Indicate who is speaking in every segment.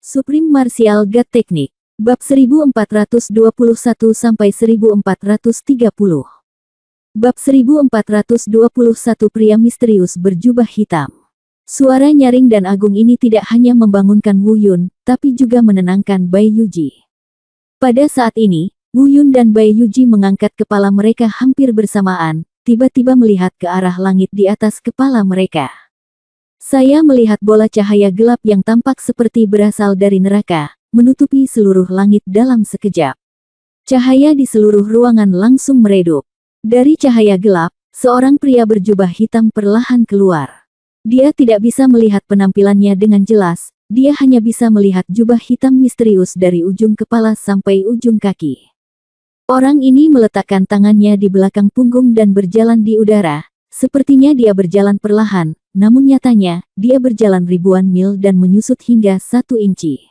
Speaker 1: Supreme Martial God Technique. Bab 1421-1430. Bab 1421 Pria misterius berjubah hitam. Suara nyaring dan agung ini tidak hanya membangunkan Wu Yun, tapi juga menenangkan Bai Yuji. Pada saat ini, Wu Yun dan Bai Yuji mengangkat kepala mereka hampir bersamaan, tiba-tiba melihat ke arah langit di atas kepala mereka. Saya melihat bola cahaya gelap yang tampak seperti berasal dari neraka, menutupi seluruh langit dalam sekejap. Cahaya di seluruh ruangan langsung meredup. Dari cahaya gelap, seorang pria berjubah hitam perlahan keluar. Dia tidak bisa melihat penampilannya dengan jelas, dia hanya bisa melihat jubah hitam misterius dari ujung kepala sampai ujung kaki. Orang ini meletakkan tangannya di belakang punggung dan berjalan di udara, sepertinya dia berjalan perlahan, namun nyatanya, dia berjalan ribuan mil dan menyusut hingga 1 inci.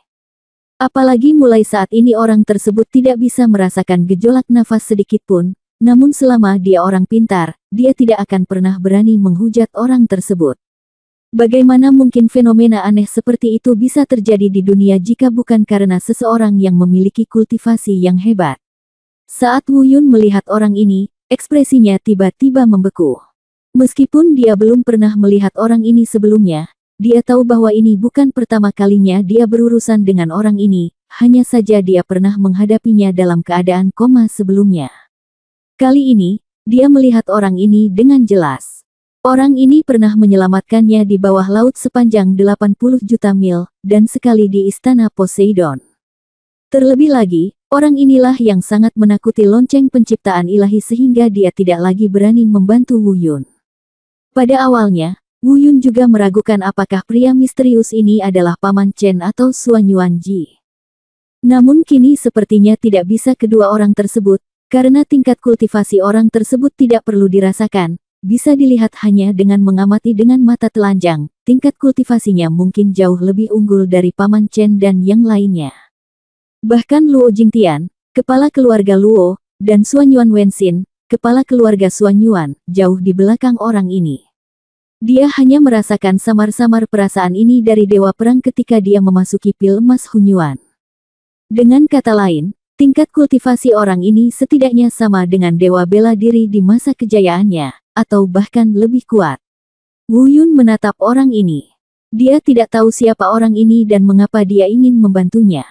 Speaker 1: Apalagi mulai saat ini orang tersebut tidak bisa merasakan gejolak nafas sedikit pun, namun selama dia orang pintar, dia tidak akan pernah berani menghujat orang tersebut. Bagaimana mungkin fenomena aneh seperti itu bisa terjadi di dunia jika bukan karena seseorang yang memiliki kultivasi yang hebat? Saat Wu Yun melihat orang ini, ekspresinya tiba-tiba membeku. Meskipun dia belum pernah melihat orang ini sebelumnya, dia tahu bahwa ini bukan pertama kalinya dia berurusan dengan orang ini, hanya saja dia pernah menghadapinya dalam keadaan koma sebelumnya. Kali ini, dia melihat orang ini dengan jelas. Orang ini pernah menyelamatkannya di bawah laut sepanjang 80 juta mil, dan sekali di istana Poseidon. Terlebih lagi, orang inilah yang sangat menakuti lonceng penciptaan ilahi sehingga dia tidak lagi berani membantu Wu Yun. Pada awalnya, Wu Yun juga meragukan apakah pria misterius ini adalah Paman Chen atau Suan Yuanji. Namun kini sepertinya tidak bisa kedua orang tersebut, karena tingkat kultivasi orang tersebut tidak perlu dirasakan, bisa dilihat hanya dengan mengamati dengan mata telanjang, tingkat kultivasinya mungkin jauh lebih unggul dari Paman Chen dan yang lainnya. Bahkan Luo Jingtian, kepala keluarga Luo, dan Suan Yuan Wenxin, kepala keluarga Suan Yuan, jauh di belakang orang ini. Dia hanya merasakan samar-samar perasaan ini dari Dewa Perang ketika dia memasuki pil emas Hunyuan. Dengan kata lain, tingkat kultivasi orang ini setidaknya sama dengan Dewa Bela Diri di masa kejayaannya, atau bahkan lebih kuat. Wu Yun menatap orang ini. Dia tidak tahu siapa orang ini dan mengapa dia ingin membantunya.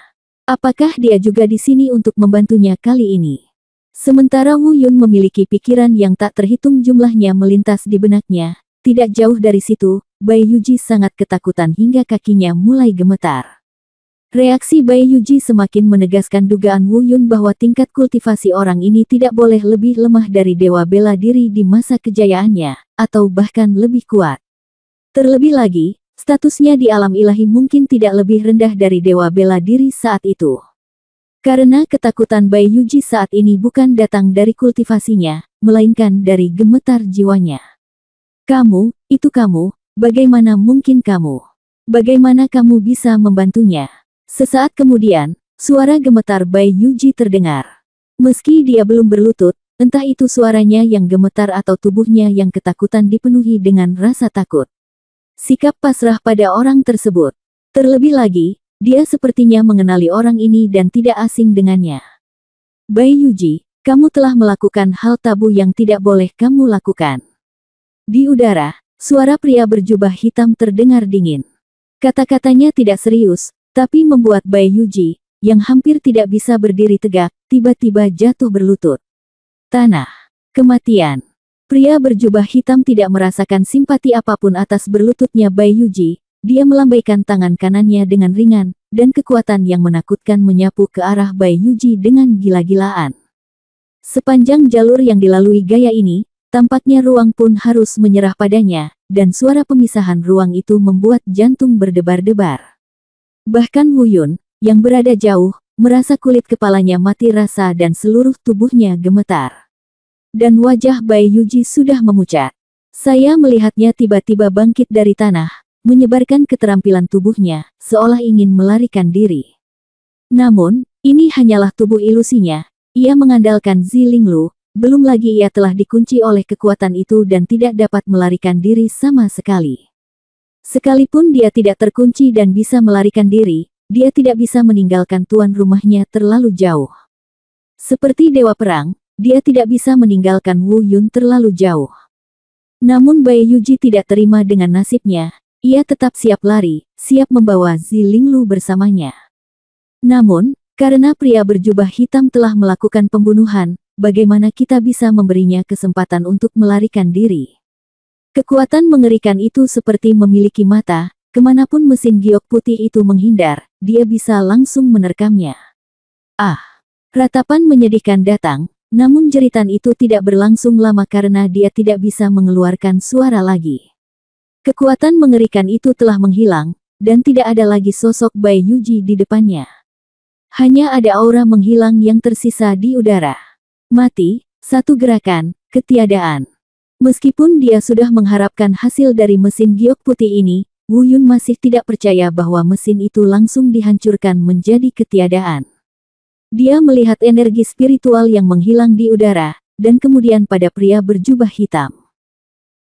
Speaker 1: Apakah dia juga di sini untuk membantunya kali ini? Sementara Wu Yun memiliki pikiran yang tak terhitung jumlahnya melintas di benaknya, tidak jauh dari situ, Bai Yuji sangat ketakutan hingga kakinya mulai gemetar. Reaksi Bai Yuji semakin menegaskan dugaan Wu Yun bahwa tingkat kultivasi orang ini tidak boleh lebih lemah dari Dewa Bela Diri di masa kejayaannya, atau bahkan lebih kuat. Terlebih lagi, statusnya di alam ilahi mungkin tidak lebih rendah dari Dewa Bela Diri saat itu. Karena ketakutan Bai Yuji saat ini bukan datang dari kultivasinya, melainkan dari gemetar jiwanya. Kamu, itu kamu, bagaimana mungkin kamu? Bagaimana kamu bisa membantunya? Sesaat kemudian, suara gemetar Bai Yuji terdengar. Meski dia belum berlutut, entah itu suaranya yang gemetar atau tubuhnya yang ketakutan dipenuhi dengan rasa takut. Sikap pasrah pada orang tersebut. Terlebih lagi, dia sepertinya mengenali orang ini dan tidak asing dengannya. Bai Yuji, kamu telah melakukan hal tabu yang tidak boleh kamu lakukan. Di udara, suara pria berjubah hitam terdengar dingin. Kata-katanya tidak serius, tapi membuat Bai Yuji, yang hampir tidak bisa berdiri tegak, tiba-tiba jatuh berlutut. Tanah. Kematian. Pria berjubah hitam tidak merasakan simpati apapun atas berlututnya Bai Yuji. Dia melambaikan tangan kanannya dengan ringan, dan kekuatan yang menakutkan menyapu ke arah Bai Yuji dengan gila-gilaan. Sepanjang jalur yang dilalui gaya ini, tampaknya ruang pun harus menyerah padanya, dan suara pemisahan ruang itu membuat jantung berdebar-debar. Bahkan Wu Yun, yang berada jauh, merasa kulit kepalanya mati rasa dan seluruh tubuhnya gemetar. Dan wajah Bai Yuji sudah memucat. Saya melihatnya tiba-tiba bangkit dari tanah, menyebarkan keterampilan tubuhnya, seolah ingin melarikan diri. Namun, ini hanyalah tubuh ilusinya. Ia mengandalkan Zilinglu, belum lagi ia telah dikunci oleh kekuatan itu dan tidak dapat melarikan diri sama sekali. Sekalipun dia tidak terkunci dan bisa melarikan diri, dia tidak bisa meninggalkan tuan rumahnya terlalu jauh. Seperti Dewa Perang, dia tidak bisa meninggalkan Wu Yun terlalu jauh. Namun Bai Yuji tidak terima dengan nasibnya, ia tetap siap lari, siap membawa Zilinglu bersamanya. Namun, karena pria berjubah hitam telah melakukan pembunuhan, bagaimana kita bisa memberinya kesempatan untuk melarikan diri? Kekuatan mengerikan itu seperti memiliki mata, kemanapun mesin giok putih itu menghindar, dia bisa langsung menerkamnya. Ah! Ratapan menyedihkan datang, namun jeritan itu tidak berlangsung lama karena dia tidak bisa mengeluarkan suara lagi. Kekuatan mengerikan itu telah menghilang, dan tidak ada lagi sosok Bai Yuji di depannya. Hanya ada aura menghilang yang tersisa di udara. Mati, satu gerakan, ketiadaan. Meskipun dia sudah mengharapkan hasil dari mesin giok putih ini, Wu Yun masih tidak percaya bahwa mesin itu langsung dihancurkan menjadi ketiadaan. Dia melihat energi spiritual yang menghilang di udara, dan kemudian pada pria berjubah hitam.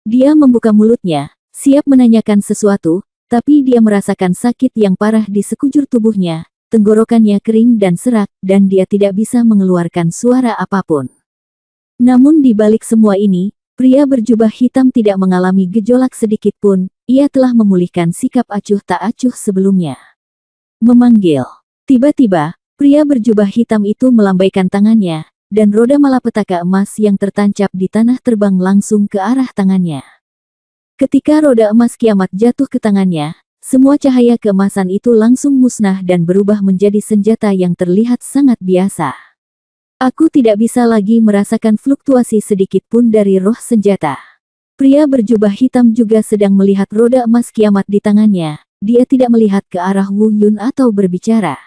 Speaker 1: Dia membuka mulutnya, siap menanyakan sesuatu, tapi dia merasakan sakit yang parah di sekujur tubuhnya. Tenggorokannya kering dan serak, dan dia tidak bisa mengeluarkan suara apapun. Namun di balik semua ini, pria berjubah hitam tidak mengalami gejolak sedikit pun, ia telah memulihkan sikap acuh tak acuh sebelumnya. Memanggil. Tiba-tiba, pria berjubah hitam itu melambaikan tangannya, dan roda malapetaka emas yang tertancap di tanah terbang langsung ke arah tangannya. Ketika roda emas kiamat jatuh ke tangannya, semua cahaya keemasan itu langsung musnah dan berubah menjadi senjata yang terlihat sangat biasa. Aku tidak bisa lagi merasakan fluktuasi sedikit pun dari roh senjata. Pria berjubah hitam juga sedang melihat roda emas kiamat di tangannya. Dia tidak melihat ke arah Wu Yun atau berbicara.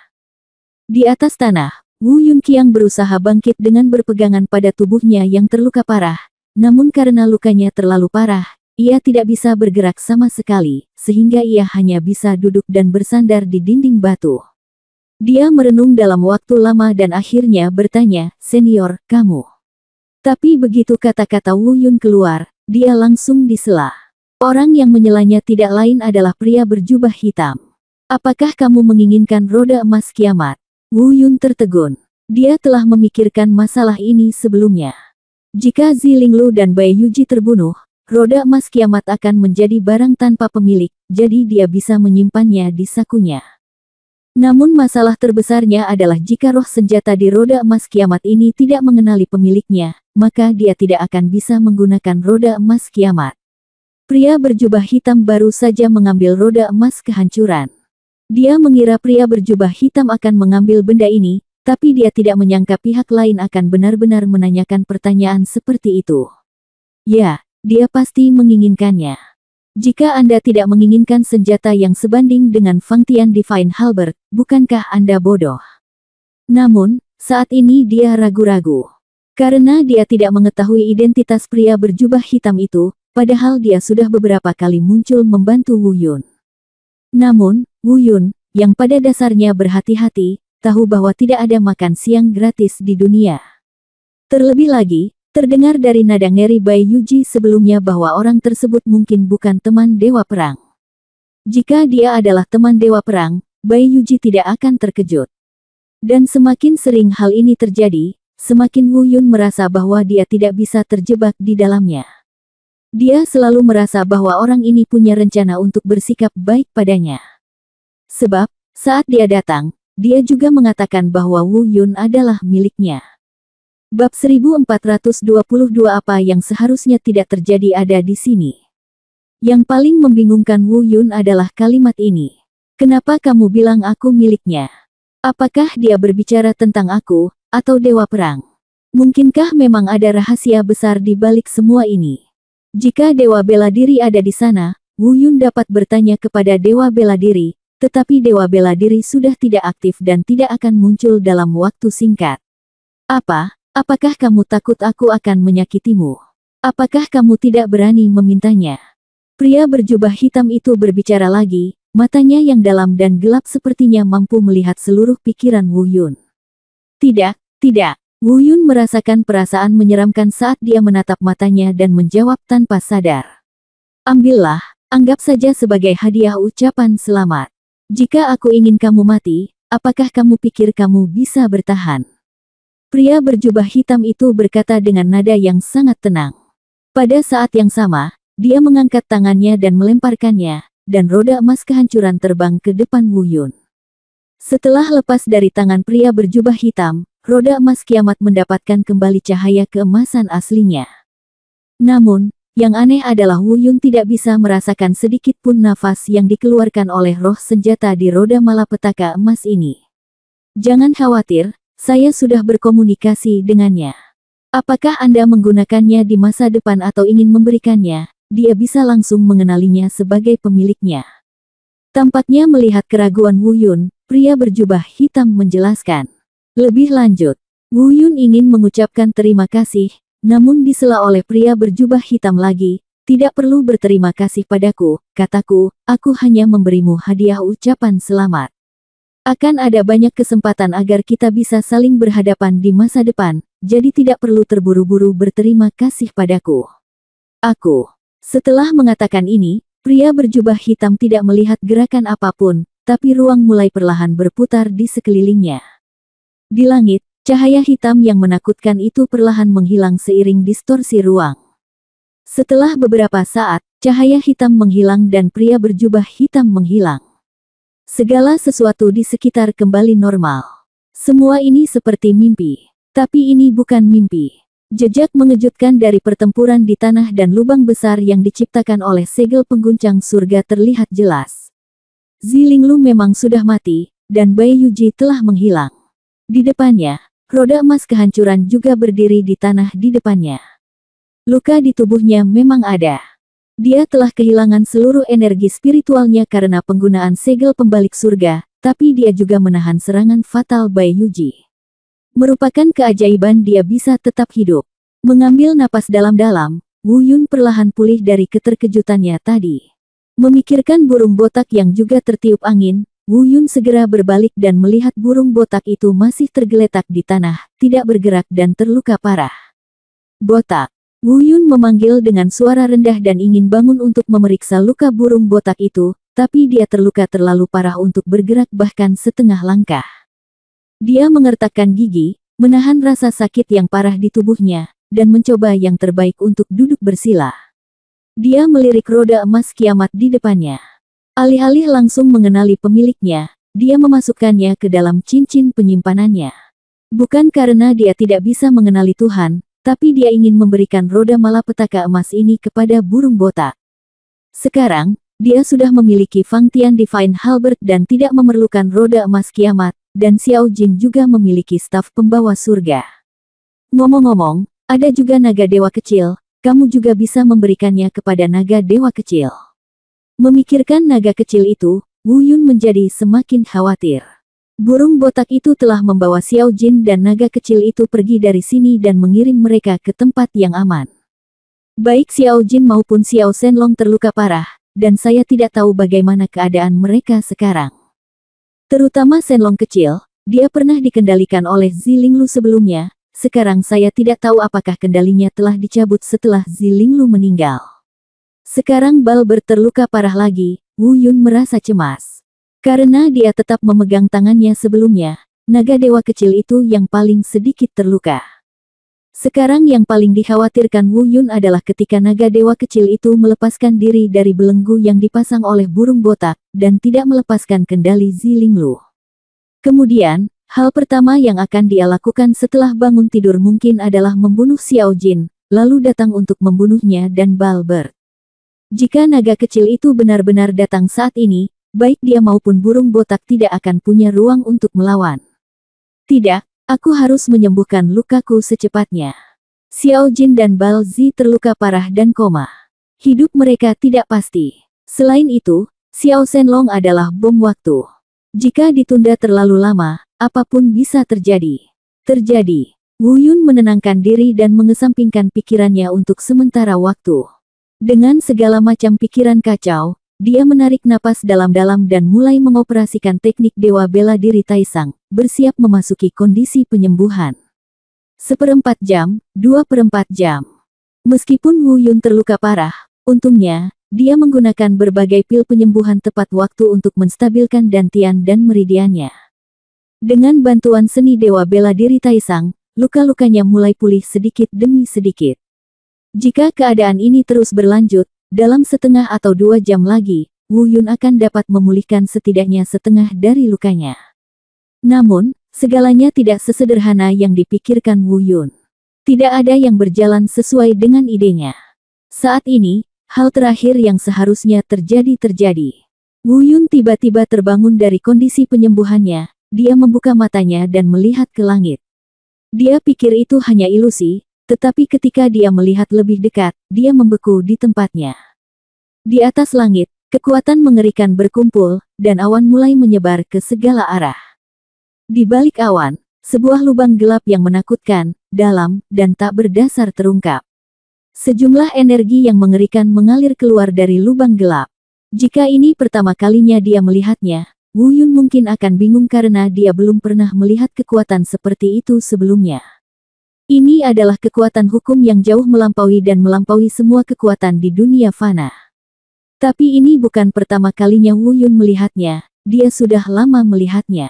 Speaker 1: Di atas tanah, Wu Yun Qiang berusaha bangkit dengan berpegangan pada tubuhnya yang terluka parah. Namun karena lukanya terlalu parah, ia tidak bisa bergerak sama sekali, sehingga ia hanya bisa duduk dan bersandar di dinding batu. Dia merenung dalam waktu lama dan akhirnya bertanya, "Senior, kamu?" Tapi begitu kata-kata Wu Yun keluar, dia langsung disela. Orang yang menyelanya tidak lain adalah pria berjubah hitam. "Apakah kamu menginginkan roda emas kiamat?" Wu Yun tertegun. Dia telah memikirkan masalah ini sebelumnya. Jika Zilinglu dan Bai Yuji terbunuh, roda emas kiamat akan menjadi barang tanpa pemilik, jadi dia bisa menyimpannya di sakunya. Namun masalah terbesarnya adalah jika roh senjata di roda emas kiamat ini tidak mengenali pemiliknya, maka dia tidak akan bisa menggunakan roda emas kiamat. Pria berjubah hitam baru saja mengambil roda emas kehancuran. Dia mengira pria berjubah hitam akan mengambil benda ini, tapi dia tidak menyangka pihak lain akan benar-benar menanyakan pertanyaan seperti itu. Ya. Dia pasti menginginkannya. Jika Anda tidak menginginkan senjata yang sebanding dengan Fangtian Divine Halberd, bukankah Anda bodoh? Namun, saat ini dia ragu-ragu. Karena dia tidak mengetahui identitas pria berjubah hitam itu, padahal dia sudah beberapa kali muncul membantu Wu Yun. Namun, Wu Yun, yang pada dasarnya berhati-hati, tahu bahwa tidak ada makan siang gratis di dunia. Terlebih lagi, terdengar dari nada ngeri Bai Yuji sebelumnya bahwa orang tersebut mungkin bukan teman Dewa Perang. Jika dia adalah teman Dewa Perang, Bai Yuji tidak akan terkejut. Dan semakin sering hal ini terjadi, semakin Wu Yun merasa bahwa dia tidak bisa terjebak di dalamnya. Dia selalu merasa bahwa orang ini punya rencana untuk bersikap baik padanya. Sebab, saat dia datang, dia juga mengatakan bahwa Wu Yun adalah miliknya. Bab 1422 apa yang seharusnya tidak terjadi ada di sini. Yang paling membingungkan Wu Yun adalah kalimat ini. "Kenapa kamu bilang aku miliknya? Apakah dia berbicara tentang aku, atau Dewa Perang? Mungkinkah memang ada rahasia besar di balik semua ini?" Jika Dewa Bela Diri ada di sana, Wu Yun dapat bertanya kepada Dewa Bela Diri, tetapi Dewa Bela Diri sudah tidak aktif dan tidak akan muncul dalam waktu singkat. Apakah kamu takut aku akan menyakitimu? Apakah kamu tidak berani memintanya?" Pria berjubah hitam itu berbicara lagi, matanya yang dalam dan gelap sepertinya mampu melihat seluruh pikiran Wu Yun. Tidak. Wu Yun merasakan perasaan menyeramkan saat dia menatap matanya dan menjawab tanpa sadar. "Ambillah, anggap saja sebagai hadiah ucapan selamat." Jika aku ingin kamu mati, apakah kamu pikir kamu bisa bertahan? Pria berjubah hitam itu berkata dengan nada yang sangat tenang. Pada saat yang sama, dia mengangkat tangannya dan melemparkannya, dan roda emas kehancuran terbang ke depan Wu Yun. Setelah lepas dari tangan pria berjubah hitam, roda emas kiamat mendapatkan kembali cahaya keemasan aslinya. Namun, yang aneh adalah Wu Yun tidak bisa merasakan sedikit pun nafas yang dikeluarkan oleh roh senjata di roda malapetaka emas ini. Jangan khawatir, saya sudah berkomunikasi dengannya. Apakah Anda menggunakannya di masa depan atau ingin memberikannya? Dia bisa langsung mengenalinya sebagai pemiliknya. Tampaknya melihat keraguan Wu Yun, pria berjubah hitam menjelaskan. Lebih lanjut, Wu Yun ingin mengucapkan terima kasih, namun disela oleh pria berjubah hitam lagi. Tidak perlu berterima kasih padaku, kataku, aku hanya memberimu hadiah ucapan selamat. Akan ada banyak kesempatan agar kita bisa saling berhadapan di masa depan, jadi tidak perlu terburu-buru berterima kasih padaku. Setelah mengatakan ini, pria berjubah hitam tidak melihat gerakan apapun, tapi ruang mulai perlahan berputar di sekelilingnya. Di langit, cahaya hitam yang menakutkan itu perlahan menghilang seiring distorsi ruang. Setelah beberapa saat, cahaya hitam menghilang dan pria berjubah hitam menghilang. Segala sesuatu di sekitar kembali normal. Semua ini seperti mimpi. Tapi ini bukan mimpi. Jejak mengejutkan dari pertempuran di tanah dan lubang besar yang diciptakan oleh segel pengguncang surga terlihat jelas. Zilinglu memang sudah mati, dan Bai Yuji telah menghilang. Di depannya, roda emas kehancuran juga berdiri di tanah di depannya. Luka di tubuhnya memang ada. Dia telah kehilangan seluruh energi spiritualnya karena penggunaan segel pembalik surga, tapi dia juga menahan serangan fatal Bai Yuji. Merupakan keajaiban dia bisa tetap hidup. Mengambil napas dalam-dalam, Wu Yun perlahan pulih dari keterkejutannya tadi. Memikirkan burung botak yang juga tertiup angin, Wu Yun segera berbalik dan melihat burung botak itu masih tergeletak di tanah, tidak bergerak dan terluka parah. Botak. Wu Yun memanggil dengan suara rendah dan ingin bangun untuk memeriksa luka burung botak itu, tapi dia terluka terlalu parah untuk bergerak bahkan setengah langkah. Dia mengertakkan gigi, menahan rasa sakit yang parah di tubuhnya, dan mencoba yang terbaik untuk duduk bersila. Dia melirik roda emas kiamat di depannya. Alih-alih langsung mengenali pemiliknya, dia memasukkannya ke dalam cincin penyimpanannya. Bukan karena dia tidak bisa mengenali Tuhan, tapi dia ingin memberikan roda malapetaka emas ini kepada burung botak. Sekarang, dia sudah memiliki Fang Tian Divine Halberd dan tidak memerlukan roda emas kiamat, dan Xiao Jin juga memiliki staf pembawa surga. Ngomong-ngomong, ada juga naga dewa kecil, kamu juga bisa memberikannya kepada naga dewa kecil. Memikirkan naga kecil itu, Wu Yun menjadi semakin khawatir. Burung botak itu telah membawa Xiao Jin dan naga kecil itu pergi dari sini dan mengirim mereka ke tempat yang aman. Baik Xiao Jin maupun Xiao Shenlong terluka parah, dan saya tidak tahu bagaimana keadaan mereka sekarang. Terutama Shenlong kecil, dia pernah dikendalikan oleh Zilinglu sebelumnya, sekarang saya tidak tahu apakah kendalinya telah dicabut setelah Zilinglu meninggal. Sekarang Balber terluka parah lagi, Wu Yun merasa cemas. Karena dia tetap memegang tangannya sebelumnya, naga dewa kecil itu yang paling sedikit terluka. Sekarang yang paling dikhawatirkan Wu Yun adalah ketika naga dewa kecil itu melepaskan diri dari belenggu yang dipasang oleh burung botak, dan tidak melepaskan kendali Zilinglu. Kemudian, hal pertama yang akan dia lakukan setelah bangun tidur mungkin adalah membunuh Xiao Jin, lalu datang untuk membunuhnya dan Balbert. Jika naga kecil itu benar-benar datang saat ini, baik dia maupun burung botak tidak akan punya ruang untuk melawan. Tidak. Aku harus menyembuhkan lukaku secepatnya. Xiao Jin dan Bal Zi terluka parah dan koma. Hidup mereka tidak pasti. Selain itu, Xiao Shenlong adalah bom waktu. Jika ditunda terlalu lama, apapun bisa terjadi. Wu Yun menenangkan diri dan mengesampingkan pikirannya untuk sementara waktu. Dengan segala macam pikiran kacau, dia menarik napas dalam-dalam dan mulai mengoperasikan teknik Dewa Bela Diri Taisang, bersiap memasuki kondisi penyembuhan. 1/4 jam, 2/4 jam. Meskipun Wu Yun terluka parah, untungnya, dia menggunakan berbagai pil penyembuhan tepat waktu untuk menstabilkan dantian dan meridiannya. Dengan bantuan seni dewa bela diri Taisang, luka-lukanya mulai pulih sedikit demi sedikit. Jika keadaan ini terus berlanjut, dalam setengah atau 2 jam lagi, Wu Yun akan dapat memulihkan setidaknya setengah dari lukanya. Namun, segalanya tidak sesederhana yang dipikirkan Wu Yun. Tidak ada yang berjalan sesuai dengan idenya. Saat ini, hal terakhir yang seharusnya terjadi. Wu Yun tiba-tiba terbangun dari kondisi penyembuhannya, dia membuka matanya dan melihat ke langit. Dia pikir itu hanya ilusi, tetapi ketika dia melihat lebih dekat, dia membeku di tempatnya. Di atas langit, kekuatan mengerikan berkumpul, dan awan mulai menyebar ke segala arah. Di balik awan, sebuah lubang gelap yang menakutkan, dalam, dan tak berdasar terungkap. Sejumlah energi yang mengerikan mengalir keluar dari lubang gelap. Jika ini pertama kalinya dia melihatnya, Wu Yun mungkin akan bingung karena dia belum pernah melihat kekuatan seperti itu sebelumnya. Ini adalah kekuatan hukum yang jauh melampaui dan melampaui semua kekuatan di dunia fana. Tapi ini bukan pertama kalinya Wu Yun melihatnya, dia sudah lama melihatnya.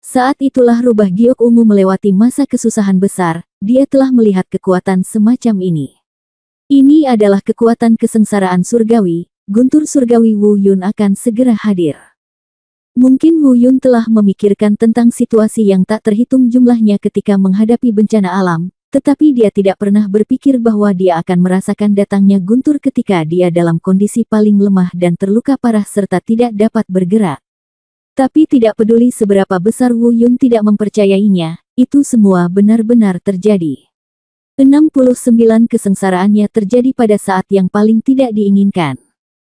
Speaker 1: Saat itulah rubah giok ungu melewati masa kesusahan besar, dia telah melihat kekuatan semacam ini. Ini adalah kekuatan kesengsaraan surgawi, guntur surgawi Wu Yun akan segera hadir. Mungkin Wu Yun telah memikirkan tentang situasi yang tak terhitung jumlahnya ketika menghadapi bencana alam, tetapi dia tidak pernah berpikir bahwa dia akan merasakan datangnya guntur ketika dia dalam kondisi paling lemah dan terluka parah serta tidak dapat bergerak. Tapi tidak peduli seberapa besar Wu Yun tidak mempercayainya, itu semua benar-benar terjadi. 69 kesengsaraannya terjadi pada saat yang paling tidak diinginkan.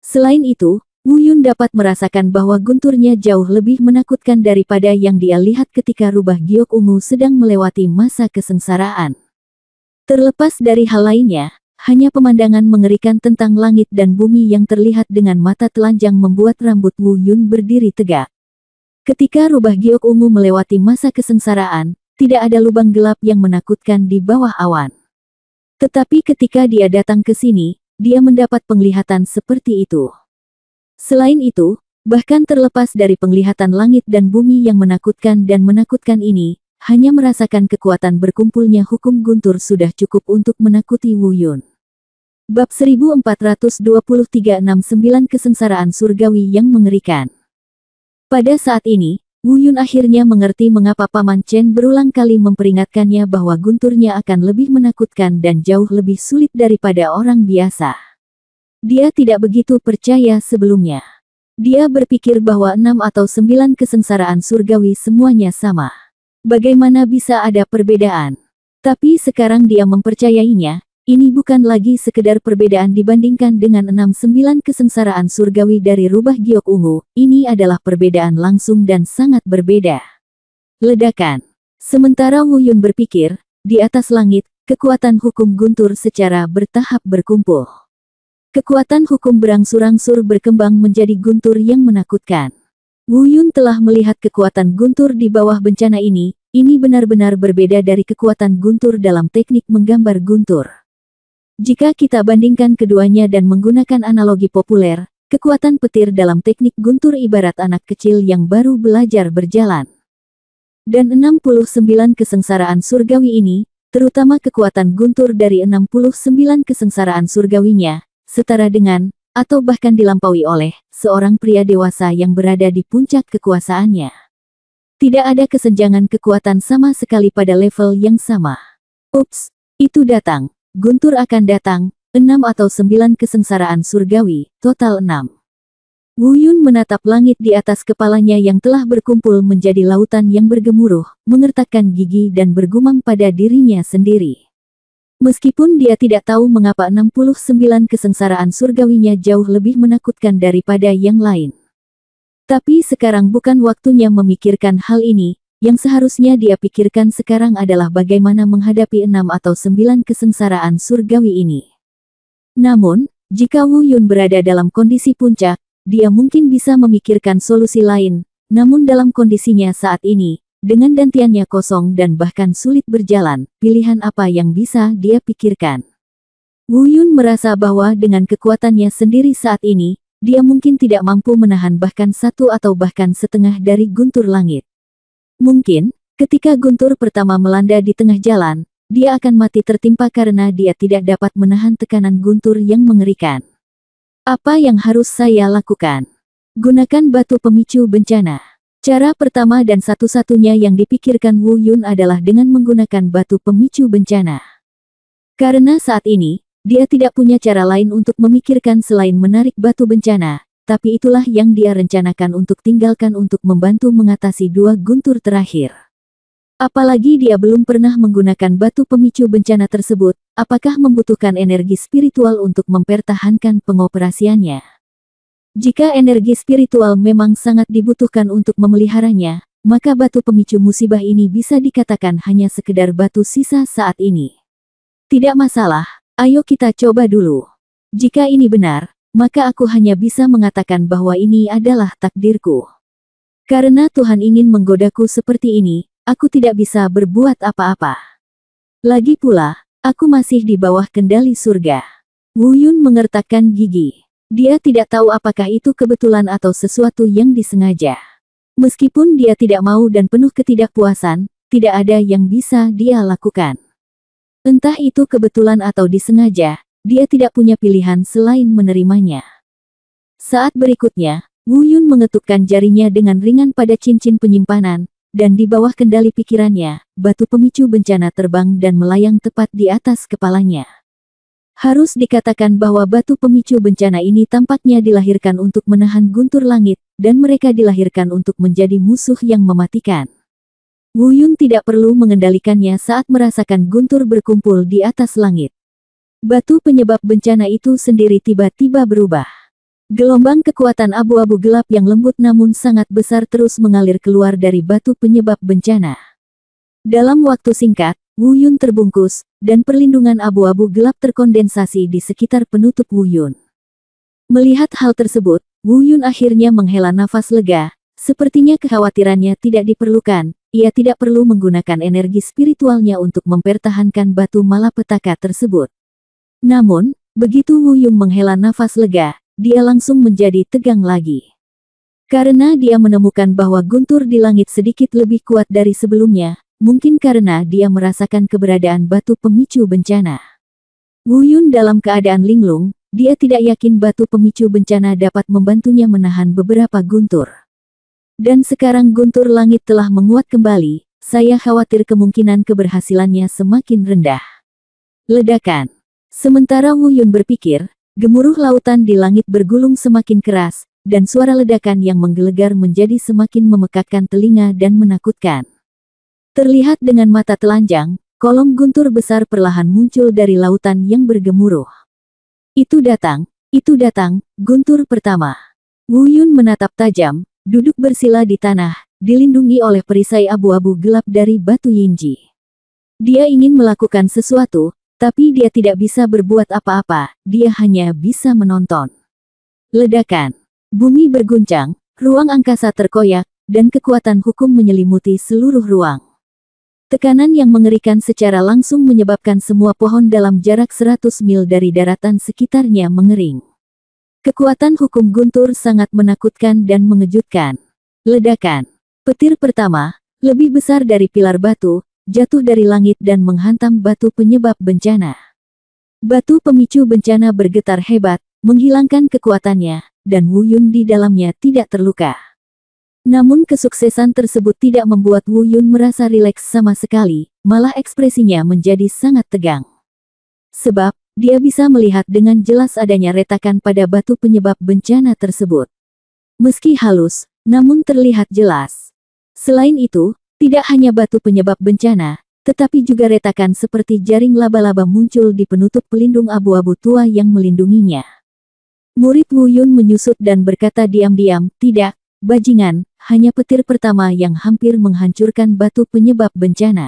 Speaker 1: Selain itu, Wu Yun dapat merasakan bahwa gunturnya jauh lebih menakutkan daripada yang dia lihat ketika rubah giok ungu sedang melewati masa kesengsaraan. Terlepas dari hal lainnya, hanya pemandangan mengerikan tentang langit dan bumi yang terlihat dengan mata telanjang membuat rambut Wu Yun berdiri tegak. Ketika rubah giok ungu melewati masa kesengsaraan, tidak ada lubang gelap yang menakutkan di bawah awan. Tetapi ketika dia datang ke sini, dia mendapat penglihatan seperti itu. Selain itu, bahkan terlepas dari penglihatan langit dan bumi yang menakutkan ini, hanya merasakan kekuatan berkumpulnya hukum guntur sudah cukup untuk menakuti Wu Yun. Bab 1423-69 Kesengsaraan Surgawi yang Mengerikan. Pada saat ini, Wu Yun akhirnya mengerti mengapa Paman Chen berulang kali memperingatkannya bahwa gunturnya akan lebih menakutkan dan jauh lebih sulit daripada orang biasa. Dia tidak begitu percaya sebelumnya. Dia berpikir bahwa 6 atau 9 kesengsaraan surgawi semuanya sama. Bagaimana bisa ada perbedaan? Tapi sekarang dia mempercayainya. Ini bukan lagi sekedar perbedaan dibandingkan dengan 6-9 kesengsaraan surgawi dari rubah giok ungu, ini adalah perbedaan langsung dan sangat berbeda. Ledakan. Sementara Wu Yun berpikir, di atas langit, kekuatan hukum guntur secara bertahap berkumpul. Kekuatan hukum berangsur-angsur berkembang menjadi guntur yang menakutkan. Wu Yun telah melihat kekuatan guntur di bawah bencana ini benar-benar berbeda dari kekuatan guntur dalam teknik menggambar guntur. Jika kita bandingkan keduanya dan menggunakan analogi populer, kekuatan petir dalam teknik guntur ibarat anak kecil yang baru belajar berjalan. Dan 69 kesengsaraan surgawi ini, terutama kekuatan guntur dari 69 kesengsaraan surgawinya, setara dengan, atau bahkan dilampaui oleh, seorang pria dewasa yang berada di puncak kekuasaannya. Tidak ada kesenjangan kekuatan sama sekali pada level yang sama. Ups, itu datang. Guntur akan datang, 6 atau 9 kesengsaraan surgawi, total 6. Wu Yun menatap langit di atas kepalanya yang telah berkumpul menjadi lautan yang bergemuruh, mengertakkan gigi dan bergumam pada dirinya sendiri. Meskipun dia tidak tahu mengapa 69 kesengsaraan surgawinya jauh lebih menakutkan daripada yang lain. Tapi sekarang bukan waktunya memikirkan hal ini. Yang seharusnya dia pikirkan sekarang adalah bagaimana menghadapi 6 atau 9 kesengsaraan surgawi ini. Namun, jika Wu Yun berada dalam kondisi puncak, dia mungkin bisa memikirkan solusi lain, namun dalam kondisinya saat ini, dengan dantiannya kosong dan bahkan sulit berjalan, pilihan apa yang bisa dia pikirkan? Wu Yun merasa bahwa dengan kekuatannya sendiri saat ini, dia mungkin tidak mampu menahan bahkan satu atau bahkan setengah dari guntur langit. Mungkin, ketika guntur pertama melanda di tengah jalan, dia akan mati tertimpa karena dia tidak dapat menahan tekanan guntur yang mengerikan. Apa yang harus saya lakukan? Gunakan batu pemicu bencana. Cara pertama dan satu-satunya yang dipikirkan Wu Yun adalah dengan menggunakan batu pemicu bencana. Karena saat ini, dia tidak punya cara lain untuk memikirkan selain menarik batu bencana, tapi itulah yang dia rencanakan untuk tinggalkan untuk membantu mengatasi dua guntur terakhir. Apalagi dia belum pernah menggunakan batu pemicu bencana tersebut, apakah membutuhkan energi spiritual untuk mempertahankan pengoperasiannya? Jika energi spiritual memang sangat dibutuhkan untuk memeliharanya, maka batu pemicu musibah ini bisa dikatakan hanya sekedar batu sisa saat ini. Tidak masalah, ayo kita coba dulu. Jika ini benar, maka aku hanya bisa mengatakan bahwa ini adalah takdirku. Karena Tuhan ingin menggodaku seperti ini, aku tidak bisa berbuat apa-apa. Lagi pula, aku masih di bawah kendali surga. Wu Yun mengertakkan gigi. Dia tidak tahu apakah itu kebetulan atau sesuatu yang disengaja. Meskipun dia tidak mau dan penuh ketidakpuasan, tidak ada yang bisa dia lakukan. Entah itu kebetulan atau disengaja, dia tidak punya pilihan selain menerimanya. Saat berikutnya, Wu Yun mengetukkan jarinya dengan ringan pada cincin penyimpanan, dan di bawah kendali pikirannya, batu pemicu bencana terbang dan melayang tepat di atas kepalanya. Harus dikatakan bahwa batu pemicu bencana ini tampaknya dilahirkan untuk menahan guntur langit, dan mereka dilahirkan untuk menjadi musuh yang mematikan. Wu Yun tidak perlu mengendalikannya saat merasakan guntur berkumpul di atas langit. Batu penyebab bencana itu sendiri tiba-tiba berubah. Gelombang kekuatan abu-abu gelap yang lembut namun sangat besar terus mengalir keluar dari batu penyebab bencana. Dalam waktu singkat, Wu Yun terbungkus, dan perlindungan abu-abu gelap terkondensasi di sekitar penutup Wu Yun. Melihat hal tersebut, Wu Yun akhirnya menghela nafas lega, sepertinya kekhawatirannya tidak diperlukan, ia tidak perlu menggunakan energi spiritualnya untuk mempertahankan batu malapetaka tersebut. Namun, begitu Wu Yun menghela nafas lega, dia langsung menjadi tegang lagi. Karena dia menemukan bahwa guntur di langit sedikit lebih kuat dari sebelumnya, mungkin karena dia merasakan keberadaan batu pemicu bencana. Wu Yun dalam keadaan linglung, dia tidak yakin batu pemicu bencana dapat membantunya menahan beberapa guntur. Dan sekarang guntur langit telah menguat kembali, saya khawatir kemungkinan keberhasilannya semakin rendah. Ledakan. Sementara Wu Yun berpikir, gemuruh lautan di langit bergulung semakin keras, dan suara ledakan yang menggelegar menjadi semakin memekakkan telinga dan menakutkan. Terlihat dengan mata telanjang, kolom guntur besar perlahan muncul dari lautan yang bergemuruh. Itu datang, guntur pertama. Wu Yun menatap tajam, duduk bersila di tanah, dilindungi oleh perisai abu-abu gelap dari batu Yinji. Dia ingin melakukan sesuatu, tapi dia tidak bisa berbuat apa-apa, dia hanya bisa menonton. Ledakan. Bumi berguncang, ruang angkasa terkoyak, dan kekuatan hukum menyelimuti seluruh ruang. Tekanan yang mengerikan secara langsung menyebabkan semua pohon dalam jarak 100 mil dari daratan sekitarnya mengering. Kekuatan hukum guntur sangat menakutkan dan mengejutkan. Ledakan. Petir pertama, lebih besar dari pilar batu, jatuh dari langit dan menghantam batu penyebab bencana. Batu pemicu bencana bergetar hebat, menghilangkan kekuatannya, dan Wu Yun di dalamnya tidak terluka. Namun kesuksesan tersebut tidak membuat Wu Yun merasa rileks sama sekali, malah ekspresinya menjadi sangat tegang. Sebab, dia bisa melihat dengan jelas adanya retakan pada batu penyebab bencana tersebut. Meski halus, namun terlihat jelas. Selain itu, tidak hanya batu penyebab bencana, tetapi juga retakan seperti jaring laba-laba muncul di penutup pelindung abu-abu tua yang melindunginya. Murid Wu Yun menyusut dan berkata diam-diam, "Tidak, bajingan, hanya petir pertama yang hampir menghancurkan batu penyebab bencana.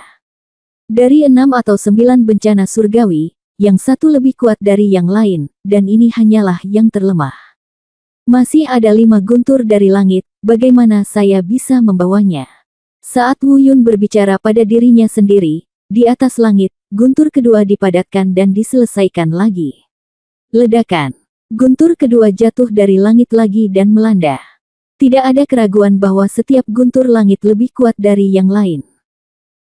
Speaker 1: Dari 6 atau 9 bencana surgawi, yang satu lebih kuat dari yang lain, dan ini hanyalah yang terlemah. Masih ada 5 guntur dari langit, bagaimana saya bisa membawanya?" Saat Wu Yun berbicara pada dirinya sendiri, di atas langit, guntur kedua dipadatkan dan diselesaikan lagi. Ledakan. Guntur kedua jatuh dari langit lagi dan melanda. Tidak ada keraguan bahwa setiap guntur langit lebih kuat dari yang lain.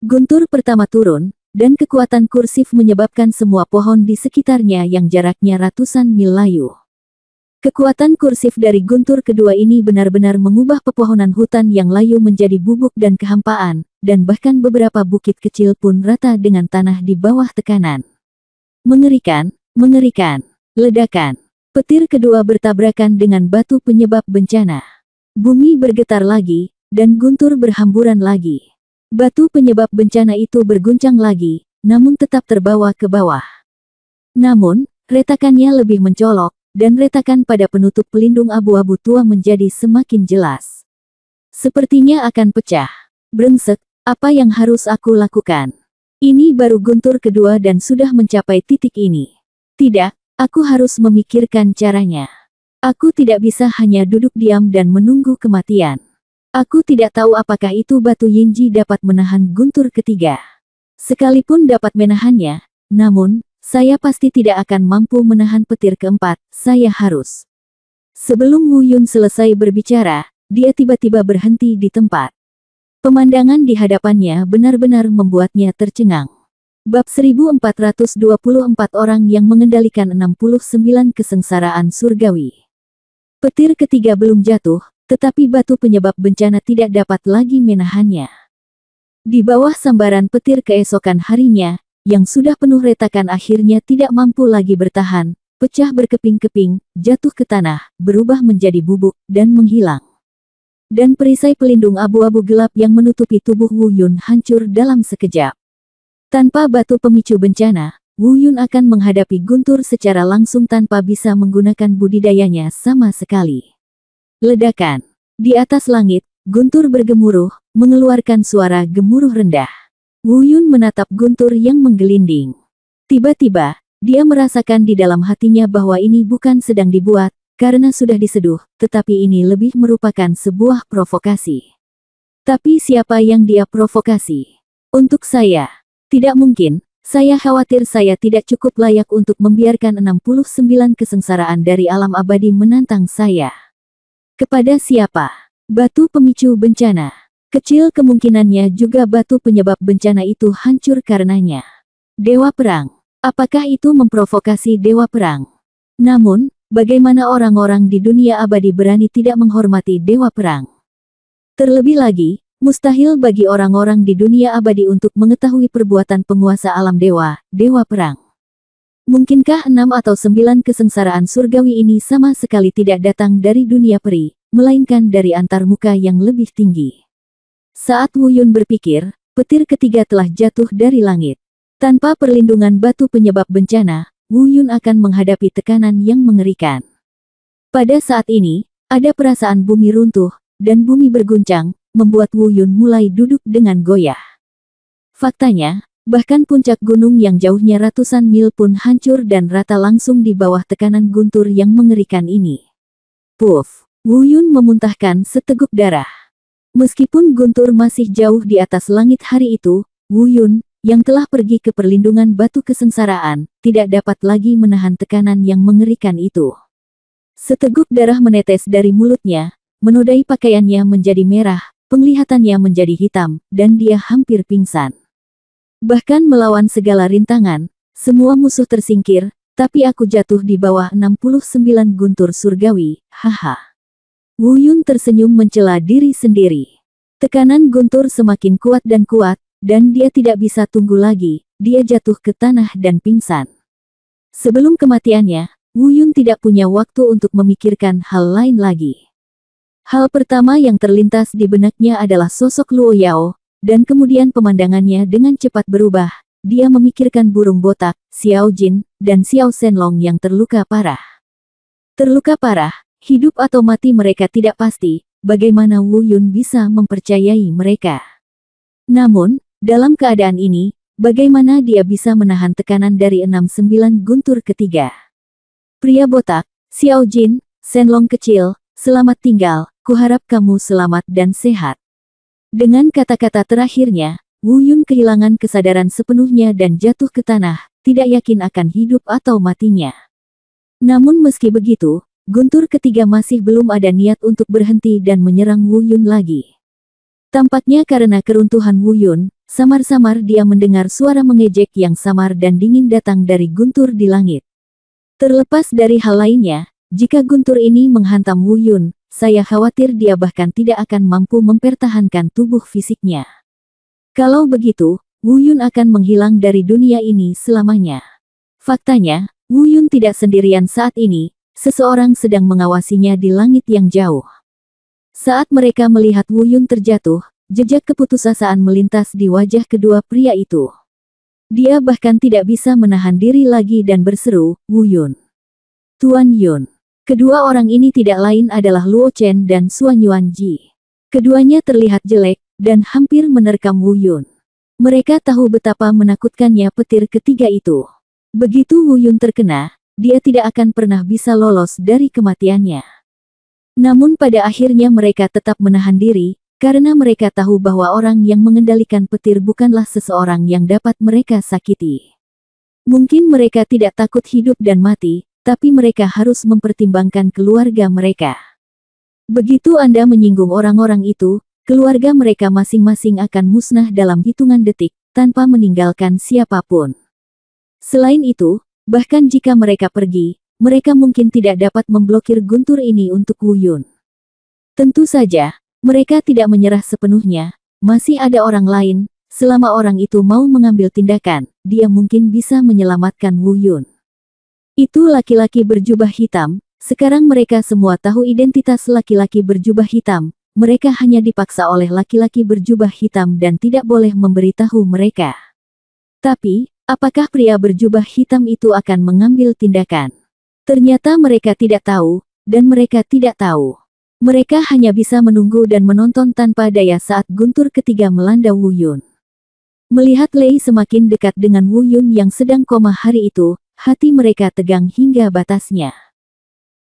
Speaker 1: Guntur pertama turun, dan kekuatan kursif menyebabkan semua pohon di sekitarnya yang jaraknya ratusan mil layu. Kekuatan kursif dari guntur kedua ini benar-benar mengubah pepohonan hutan yang layu menjadi bubuk dan kehampaan, dan bahkan beberapa bukit kecil pun rata dengan tanah di bawah tekanan. Mengerikan, mengerikan. Ledakan. Petir kedua bertabrakan dengan batu penyebab bencana. Bumi bergetar lagi, dan guntur berhamburan lagi. Batu penyebab bencana itu berguncang lagi, namun tetap terbawa ke bawah. Namun, retakannya lebih mencolok, dan retakan pada penutup pelindung abu-abu tua menjadi semakin jelas. Sepertinya akan pecah. Brengsek, apa yang harus aku lakukan? Ini baru guntur kedua dan sudah mencapai titik ini. Tidak, aku harus memikirkan caranya. Aku tidak bisa hanya duduk diam dan menunggu kematian. Aku tidak tahu apakah itu batu Yinji dapat menahan guntur ketiga. Sekalipun dapat menahannya, namun, saya pasti tidak akan mampu menahan petir keempat, saya harus. Sebelum Wu Yun selesai berbicara, dia tiba-tiba berhenti di tempat. Pemandangan di hadapannya benar-benar membuatnya tercengang. Bab 1424 orang yang mengendalikan 69 kesengsaraan surgawi. Petir ketiga belum jatuh, tetapi batu penyebab bencana tidak dapat lagi menahannya. Di bawah sambaran petir keesokan harinya, yang sudah penuh retakan akhirnya tidak mampu lagi bertahan, pecah berkeping-keping, jatuh ke tanah, berubah menjadi bubuk, dan menghilang. Dan perisai pelindung abu-abu gelap yang menutupi tubuh Wu Yun hancur dalam sekejap. Tanpa batu pemicu bencana, Wu Yun akan menghadapi guntur secara langsung tanpa bisa menggunakan budidayanya sama sekali. Ledakan. Di atas langit, guntur bergemuruh, mengeluarkan suara gemuruh rendah. Wu Yun menatap guntur yang menggelinding. Tiba-tiba, dia merasakan di dalam hatinya bahwa ini bukan sedang dibuat, karena sudah diseduh, tetapi ini lebih merupakan sebuah provokasi. Tapi siapa yang dia provokasi? Untuk saya. Tidak mungkin, saya khawatir saya tidak cukup layak untuk membiarkan 69 kesengsaraan dari alam abadi menantang saya. Kepada siapa? Batu pemicu bencana. Kecil kemungkinannya juga batu penyebab bencana itu hancur karenanya. Dewa Perang. Apakah itu memprovokasi Dewa Perang? Namun, bagaimana orang-orang di dunia abadi berani tidak menghormati Dewa Perang? Terlebih lagi, mustahil bagi orang-orang di dunia abadi untuk mengetahui perbuatan penguasa alam dewa, Dewa Perang. Mungkinkah 6 atau 9 kesengsaraan surgawi ini sama sekali tidak datang dari dunia peri, melainkan dari antarmuka yang lebih tinggi? Saat Wu Yun berpikir, petir ketiga telah jatuh dari langit. Tanpa perlindungan batu penyebab bencana, Wu Yun akan menghadapi tekanan yang mengerikan. Pada saat ini, ada perasaan bumi runtuh, dan bumi berguncang, membuat Wu Yun mulai duduk dengan goyah. Faktanya, bahkan puncak gunung yang jauhnya ratusan mil pun hancur dan rata langsung di bawah tekanan guntur yang mengerikan ini. Puff! Wu Yun memuntahkan seteguk darah. Meskipun guntur masih jauh di atas langit hari itu, Wu Yun, yang telah pergi ke perlindungan batu kesengsaraan, tidak dapat lagi menahan tekanan yang mengerikan itu. Seteguk darah menetes dari mulutnya, menodai pakaiannya menjadi merah, penglihatannya menjadi hitam, dan dia hampir pingsan. Bahkan melawan segala rintangan, semua musuh tersingkir, tapi aku jatuh di bawah 69 guntur surgawi, haha. Wu Yun tersenyum mencela diri sendiri. Tekanan guntur semakin kuat, dan dia tidak bisa tunggu lagi, dia jatuh ke tanah dan pingsan. Sebelum kematiannya, Wu Yun tidak punya waktu untuk memikirkan hal lain lagi. Hal pertama yang terlintas di benaknya adalah sosok Luo Yao, dan kemudian pemandangannya dengan cepat berubah. Dia memikirkan burung botak, Xiao Jin, dan Xiao Shenlong yang terluka parah. Terluka parah. Hidup atau mati mereka tidak pasti, bagaimana Wu Yun bisa mempercayai mereka? Namun, dalam keadaan ini, bagaimana dia bisa menahan tekanan dari 69 guntur ketiga? Pria botak, Xiao Jin, Shenlong kecil, selamat tinggal, kuharap kamu selamat dan sehat. Dengan kata-kata terakhirnya, Wu Yun kehilangan kesadaran sepenuhnya dan jatuh ke tanah, tidak yakin akan hidup atau matinya. Namun meski begitu, guntur ketiga masih belum ada niat untuk berhenti dan menyerang Wu Yun lagi. Tampaknya karena keruntuhan Wu Yun, samar-samar dia mendengar suara mengejek yang samar dan dingin datang dari guntur di langit. Terlepas dari hal lainnya, jika guntur ini menghantam Wu Yun, saya khawatir dia bahkan tidak akan mampu mempertahankan tubuh fisiknya. Kalau begitu, Wu Yun akan menghilang dari dunia ini selamanya. Faktanya, Wu Yun tidak sendirian saat ini, seseorang sedang mengawasinya di langit yang jauh. Saat mereka melihat Wu Yun terjatuh, jejak keputusasaan melintas di wajah kedua pria itu. Dia bahkan tidak bisa menahan diri lagi dan berseru, "Wu Yun! Tuan Yun!" Kedua orang ini tidak lain adalah Luo Chen dan Suan Yuanji. Keduanya terlihat jelek, dan hampir menerkam Wu Yun. Mereka tahu betapa menakutkannya petir ketiga itu. Begitu Wu Yun terkena, dia tidak akan pernah bisa lolos dari kematiannya. Namun pada akhirnya mereka tetap menahan diri, karena mereka tahu bahwa orang yang mengendalikan petir bukanlah seseorang yang dapat mereka sakiti. Mungkin mereka tidak takut hidup dan mati, tapi mereka harus mempertimbangkan keluarga mereka. Begitu Anda menyinggung orang-orang itu, keluarga mereka masing-masing akan musnah dalam hitungan detik, tanpa meninggalkan siapapun. Selain itu, bahkan jika mereka pergi, mereka mungkin tidak dapat memblokir guntur ini untuk Wu Yun. Tentu saja, mereka tidak menyerah sepenuhnya, masih ada orang lain, selama orang itu mau mengambil tindakan, dia mungkin bisa menyelamatkan Wu Yun. Itu laki-laki berjubah hitam, sekarang mereka semua tahu identitas laki-laki berjubah hitam, mereka hanya dipaksa oleh laki-laki berjubah hitam dan tidak boleh memberitahu mereka. Tapi, apakah pria berjubah hitam itu akan mengambil tindakan? Ternyata mereka tidak tahu, dan mereka tidak tahu. Mereka hanya bisa menunggu dan menonton tanpa daya saat guntur ketiga melanda Wu Yun. Melihat Lei semakin dekat dengan Wu Yun yang sedang koma hari itu, hati mereka tegang hingga batasnya.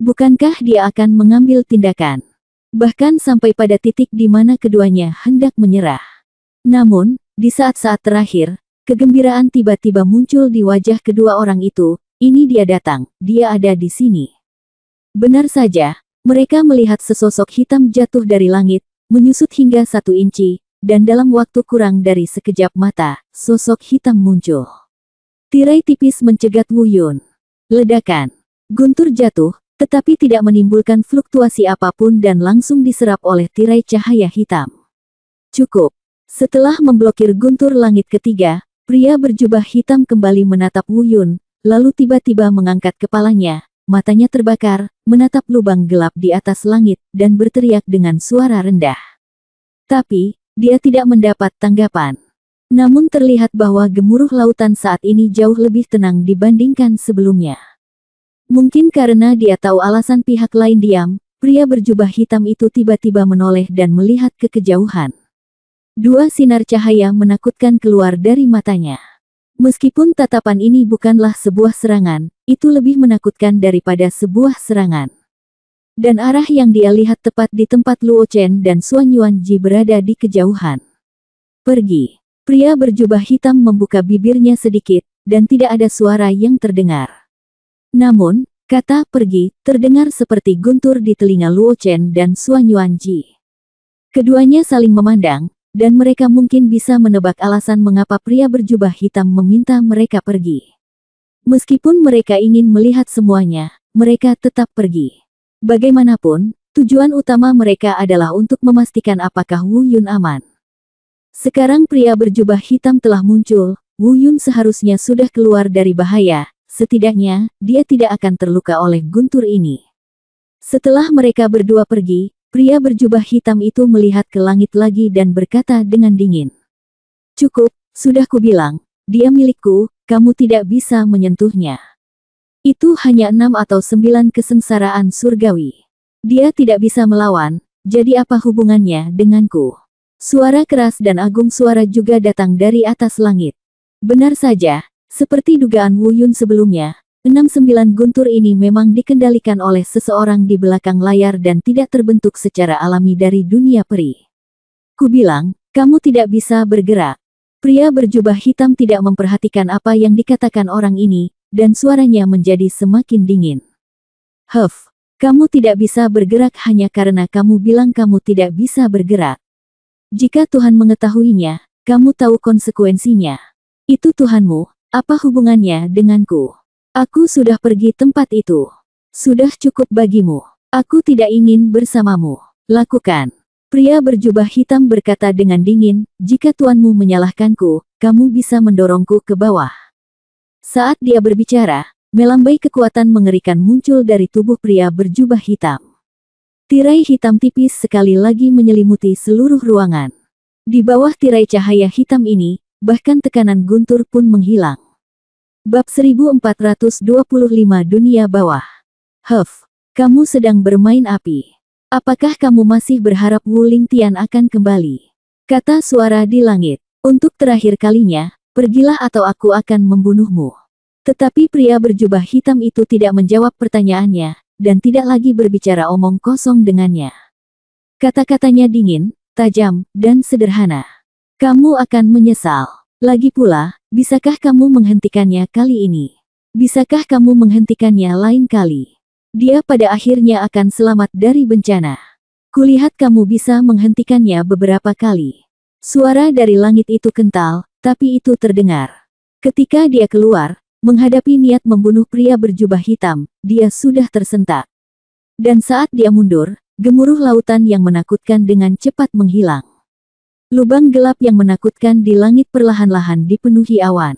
Speaker 1: Bukankah dia akan mengambil tindakan? Bahkan sampai pada titik di mana keduanya hendak menyerah. Namun, di saat-saat terakhir, kegembiraan tiba-tiba muncul di wajah kedua orang itu. Ini dia datang, dia ada di sini. Benar saja, mereka melihat sesosok hitam jatuh dari langit, menyusut hingga 1 inci, dan dalam waktu kurang dari sekejap mata, sosok hitam muncul. Tirai tipis mencegat Wu Yun. Ledakan. Guntur jatuh, tetapi tidak menimbulkan fluktuasi apapun dan langsung diserap oleh tirai cahaya hitam. Cukup. Setelah memblokir guntur langit ketiga, pria berjubah hitam kembali menatap Wu Yun, lalu tiba-tiba mengangkat kepalanya, matanya terbakar, menatap lubang gelap di atas langit, dan berteriak dengan suara rendah. Tapi, dia tidak mendapat tanggapan. Namun terlihat bahwa gemuruh lautan saat ini jauh lebih tenang dibandingkan sebelumnya. Mungkin karena dia tahu alasan pihak lain diam, pria berjubah hitam itu tiba-tiba menoleh dan melihat ke kejauhan. 2 sinar cahaya menakutkan keluar dari matanya. Meskipun tatapan ini bukanlah sebuah serangan, itu lebih menakutkan daripada sebuah serangan. Dan arah yang dia lihat tepat di tempat Luo Chen dan Suan Yuanji berada di kejauhan. Pergi. Pria berjubah hitam membuka bibirnya sedikit, dan tidak ada suara yang terdengar. Namun, kata pergi terdengar seperti guntur di telinga Luo Chen dan Suan Yuanji. Keduanya saling memandang, dan mereka mungkin bisa menebak alasan mengapa pria berjubah hitam meminta mereka pergi. Meskipun mereka ingin melihat semuanya, mereka tetap pergi. Bagaimanapun, tujuan utama mereka adalah untuk memastikan apakah Wu Yun aman. Sekarang pria berjubah hitam telah muncul, Wu Yun seharusnya sudah keluar dari bahaya, setidaknya, dia tidak akan terluka oleh guntur ini. Setelah mereka berdua pergi, pria berjubah hitam itu melihat ke langit lagi dan berkata dengan dingin. Cukup, sudah kubilang, dia milikku, kamu tidak bisa menyentuhnya. Itu hanya 6 atau 9 kesengsaraan surgawi. Dia tidak bisa melawan, jadi apa hubungannya denganku? Suara keras dan agung suara juga datang dari atas langit. Benar saja, seperti dugaan Wu Yun sebelumnya, 6-9 guntur ini memang dikendalikan oleh seseorang di belakang layar dan tidak terbentuk secara alami dari dunia peri. Kubilang, kamu tidak bisa bergerak. Pria berjubah hitam tidak memperhatikan apa yang dikatakan orang ini, dan suaranya menjadi semakin dingin. Huff, kamu tidak bisa bergerak hanya karena kamu bilang kamu tidak bisa bergerak. Jika Tuhan mengetahuinya, kamu tahu konsekuensinya. Itu Tuhanmu, apa hubungannya denganku? Aku sudah pergi tempat itu. Sudah cukup bagimu. Aku tidak ingin bersamamu. Lakukan. Pria berjubah hitam berkata dengan dingin, jika tuanmu menyalahkanku, kamu bisa mendorongku ke bawah. Saat dia berbicara, melambai kekuatan mengerikan muncul dari tubuh pria berjubah hitam. Tirai hitam tipis sekali lagi menyelimuti seluruh ruangan. Di bawah tirai cahaya hitam ini, bahkan tekanan guntur pun menghilang. Bab 1425 Dunia Bawah. Huff, kamu sedang bermain api. Apakah kamu masih berharap Wu Lingtian akan kembali? Kata suara di langit. Untuk terakhir kalinya, pergilah atau aku akan membunuhmu. Tetapi pria berjubah hitam itu tidak menjawab pertanyaannya, dan tidak lagi berbicara omong kosong dengannya. Kata-katanya dingin, tajam, dan sederhana. Kamu akan menyesal. Lagi pula, bisakah kamu menghentikannya kali ini? Bisakah kamu menghentikannya lain kali? Dia pada akhirnya akan selamat dari bencana. Kulihat kamu bisa menghentikannya beberapa kali. Suara dari langit itu kental, tapi itu terdengar. Ketika dia keluar, menghadapi niat membunuh pria berjubah hitam, dia sudah tersentak. Dan saat dia mundur, gemuruh lautan yang menakutkan dengan cepat menghilang. Lubang gelap yang menakutkan di langit perlahan-lahan dipenuhi awan.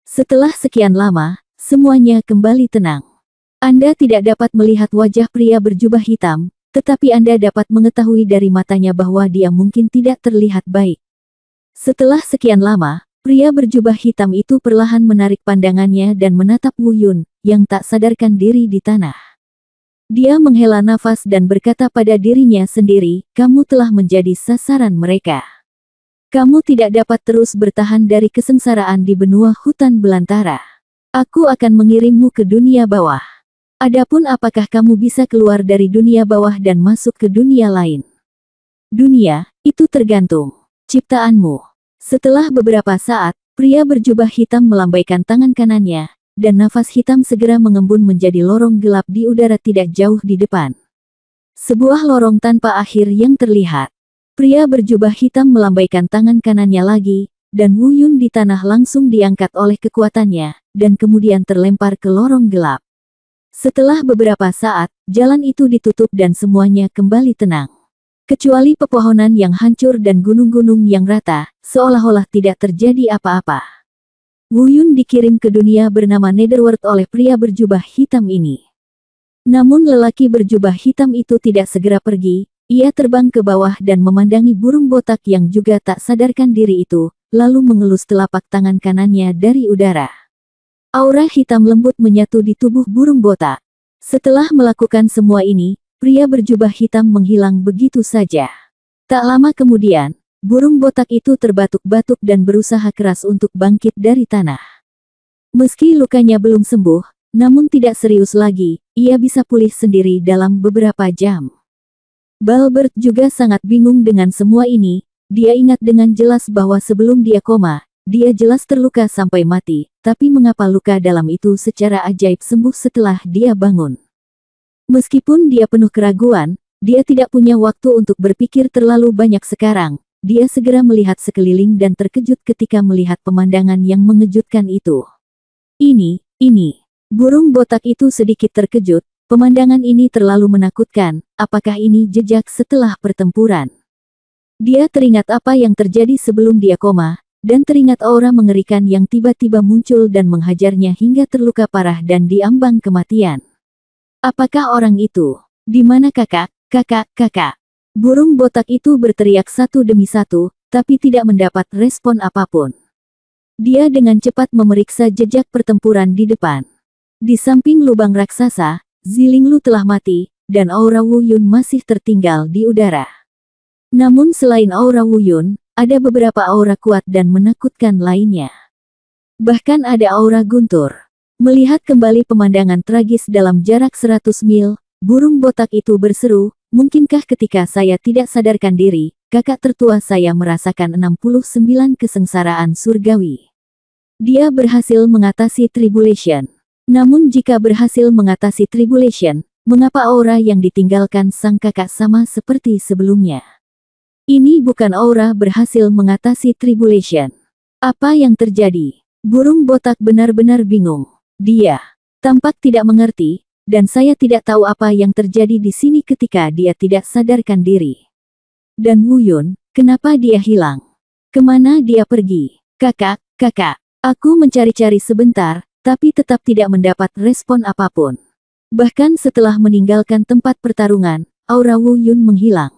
Speaker 1: Setelah sekian lama, semuanya kembali tenang. Anda tidak dapat melihat wajah pria berjubah hitam, tetapi Anda dapat mengetahui dari matanya bahwa dia mungkin tidak terlihat baik. Setelah sekian lama, pria berjubah hitam itu perlahan menarik pandangannya dan menatap Wu Yun, yang tak sadarkan diri di tanah. Dia menghela nafas dan berkata pada dirinya sendiri, kamu telah menjadi sasaran mereka. Kamu tidak dapat terus bertahan dari kesengsaraan di benua hutan belantara. Aku akan mengirimmu ke dunia bawah. Adapun apakah kamu bisa keluar dari dunia bawah dan masuk ke dunia lain? Dunia, itu tergantung ciptaanmu. Setelah beberapa saat, pria berjubah hitam melambaikan tangan kanannya, dan nafas hitam segera mengembun menjadi lorong gelap di udara tidak jauh di depan. Sebuah lorong tanpa akhir yang terlihat. Pria berjubah hitam melambaikan tangan kanannya lagi, dan Wu Yun di tanah langsung diangkat oleh kekuatannya, dan kemudian terlempar ke lorong gelap. Setelah beberapa saat, jalan itu ditutup dan semuanya kembali tenang. Kecuali pepohonan yang hancur dan gunung-gunung yang rata, seolah-olah tidak terjadi apa-apa. Wu Yun dikirim ke dunia bernama Netherworld oleh pria berjubah hitam ini. Namun lelaki berjubah hitam itu tidak segera pergi, ia terbang ke bawah dan memandangi burung botak yang juga tak sadarkan diri itu, lalu mengelus telapak tangan kanannya dari udara. Aura hitam lembut menyatu di tubuh burung botak. Setelah melakukan semua ini, pria berjubah hitam menghilang begitu saja. Tak lama kemudian, burung botak itu terbatuk-batuk dan berusaha keras untuk bangkit dari tanah. Meski lukanya belum sembuh, namun tidak serius lagi, ia bisa pulih sendiri dalam beberapa jam. Balbert juga sangat bingung dengan semua ini. Dia ingat dengan jelas bahwa sebelum dia koma, dia jelas terluka sampai mati, tapi mengapa luka dalam itu secara ajaib sembuh setelah dia bangun? Meskipun dia penuh keraguan, dia tidak punya waktu untuk berpikir terlalu banyak sekarang. Dia segera melihat sekeliling dan terkejut ketika melihat pemandangan yang mengejutkan itu. Ini. Burung botak itu sedikit terkejut, pemandangan ini terlalu menakutkan, apakah ini jejak setelah pertempuran? Dia teringat apa yang terjadi sebelum dia koma, dan teringat aura mengerikan yang tiba-tiba muncul dan menghajarnya hingga terluka parah dan diambang kematian. Apakah orang itu? Di mana kakak? Kakak. Burung botak itu berteriak satu demi satu, tapi tidak mendapat respon apapun. Dia dengan cepat memeriksa jejak pertempuran di depan. Di samping lubang raksasa, Zilinglu telah mati, dan aura Wu Yun masih tertinggal di udara. Namun selain aura Wu Yun, ada beberapa aura kuat dan menakutkan lainnya. Bahkan ada aura guntur. Melihat kembali pemandangan tragis dalam jarak 100 mil, burung botak itu berseru, mungkinkah ketika saya tidak sadarkan diri, kakak tertua saya merasakan 69 kesengsaraan surgawi. Dia berhasil mengatasi tribulation. Namun jika berhasil mengatasi tribulation, mengapa aura yang ditinggalkan sang kakak sama seperti sebelumnya? Ini bukan aura berhasil mengatasi tribulation. Apa yang terjadi? Burung botak benar-benar bingung. Dia tampak tidak mengerti, dan saya tidak tahu apa yang terjadi di sini ketika dia tidak sadarkan diri. Dan Wu Yun, kenapa dia hilang? Kemana dia pergi? Kakak, aku mencari-cari sebentar, tapi tetap tidak mendapat respon apapun. Bahkan setelah meninggalkan tempat pertarungan, aura Wu Yun menghilang.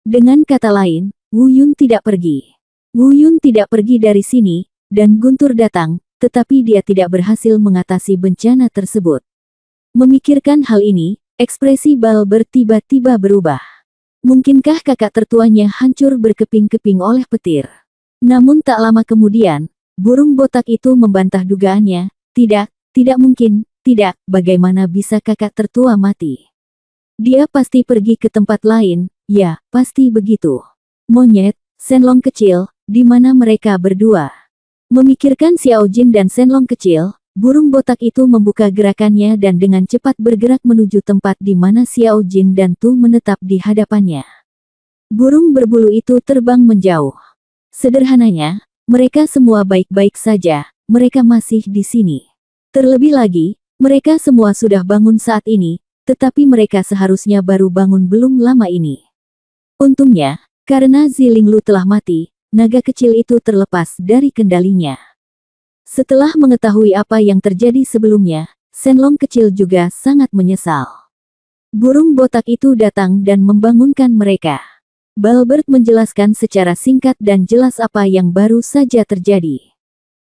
Speaker 1: Dengan kata lain, Wu Yun tidak pergi. Wu Yun tidak pergi dari sini, dan Guntur datang, tetapi dia tidak berhasil mengatasi bencana tersebut. Memikirkan hal ini, ekspresi Balber tiba-tiba berubah. Mungkinkah kakak tertuanya hancur berkeping-keping oleh petir? Namun tak lama kemudian, burung botak itu membantah dugaannya. Tidak mungkin, tidak, bagaimana bisa kakak tertua mati? Dia pasti pergi ke tempat lain, ya, pasti begitu. Monyet, Shenlong kecil, di mana mereka berdua? Memikirkan Xiao Jin dan Shenlong kecil, burung botak itu membuka gerakannya dan dengan cepat bergerak menuju tempat di mana Xiao Jin dan Tu menetap di hadapannya. Burung berbulu itu terbang menjauh. Sederhananya, mereka semua baik-baik saja, mereka masih di sini. Terlebih lagi, mereka semua sudah bangun saat ini, tetapi mereka seharusnya baru bangun belum lama ini. Untungnya, karena Zilinglu telah mati, naga kecil itu terlepas dari kendalinya. Setelah mengetahui apa yang terjadi sebelumnya, Shenlong kecil juga sangat menyesal. Burung botak itu datang dan membangunkan mereka. Balbert menjelaskan secara singkat dan jelas apa yang baru saja terjadi.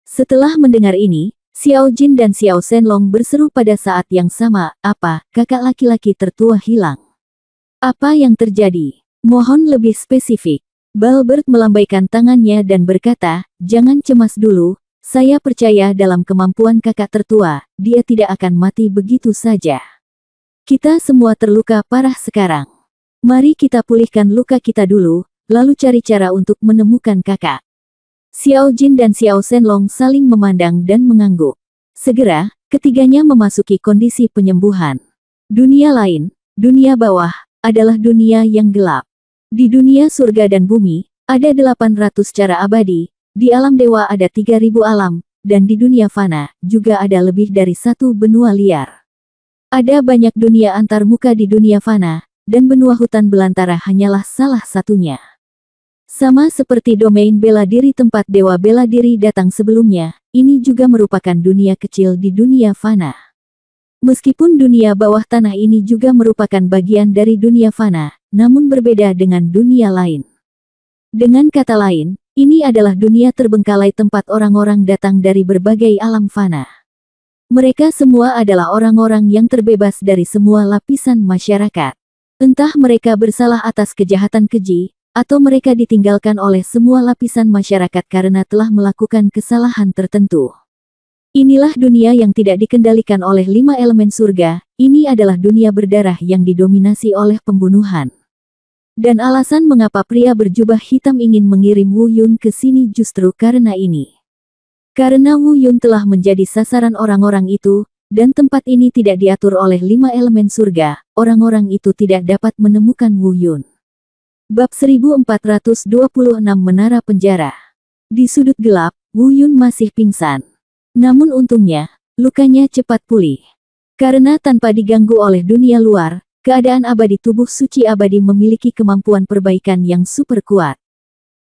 Speaker 1: Setelah mendengar ini, Xiao Jin dan Xiao Shenlong berseru pada saat yang sama, "Apa, kakak laki-laki tertua hilang? Apa yang terjadi? Mohon lebih spesifik." Balbert melambaikan tangannya dan berkata, "Jangan cemas dulu. Saya percaya dalam kemampuan kakak tertua, dia tidak akan mati begitu saja. Kita semua terluka parah sekarang. Mari kita pulihkan luka kita dulu, lalu cari cara untuk menemukan kakak." Xiao Jin dan Xiao Shenlong saling memandang dan mengangguk. Segera, ketiganya memasuki kondisi penyembuhan. Dunia lain, dunia bawah, adalah dunia yang gelap. Di dunia surga dan bumi, ada 800 cara abadi. Di alam dewa ada 3000 alam, dan di dunia fana, juga ada lebih dari satu benua liar. Ada banyak dunia antarmuka di dunia fana, dan benua hutan belantara hanyalah salah satunya. Sama seperti domain bela diri tempat dewa bela diri datang sebelumnya, ini juga merupakan dunia kecil di dunia fana. Meskipun dunia bawah tanah ini juga merupakan bagian dari dunia fana, namun berbeda dengan dunia lain. Dengan kata lain, ini adalah dunia terbengkalai tempat orang-orang datang dari berbagai alam fana. Mereka semua adalah orang-orang yang terbebas dari semua lapisan masyarakat. Entah mereka bersalah atas kejahatan keji, atau mereka ditinggalkan oleh semua lapisan masyarakat karena telah melakukan kesalahan tertentu. Inilah dunia yang tidak dikendalikan oleh 5 elemen surga, ini adalah dunia berdarah yang didominasi oleh pembunuhan. Dan alasan mengapa pria berjubah hitam ingin mengirim Wu Yun ke sini justru karena ini. Karena Wu Yun telah menjadi sasaran orang-orang itu, dan tempat ini tidak diatur oleh 5 elemen surga, orang-orang itu tidak dapat menemukan Wu Yun. Bab 1426 Menara Penjara. Di sudut gelap, Wu Yun masih pingsan. Namun untungnya, lukanya cepat pulih. Karena tanpa diganggu oleh dunia luar, keadaan abadi tubuh suci abadi memiliki kemampuan perbaikan yang super kuat.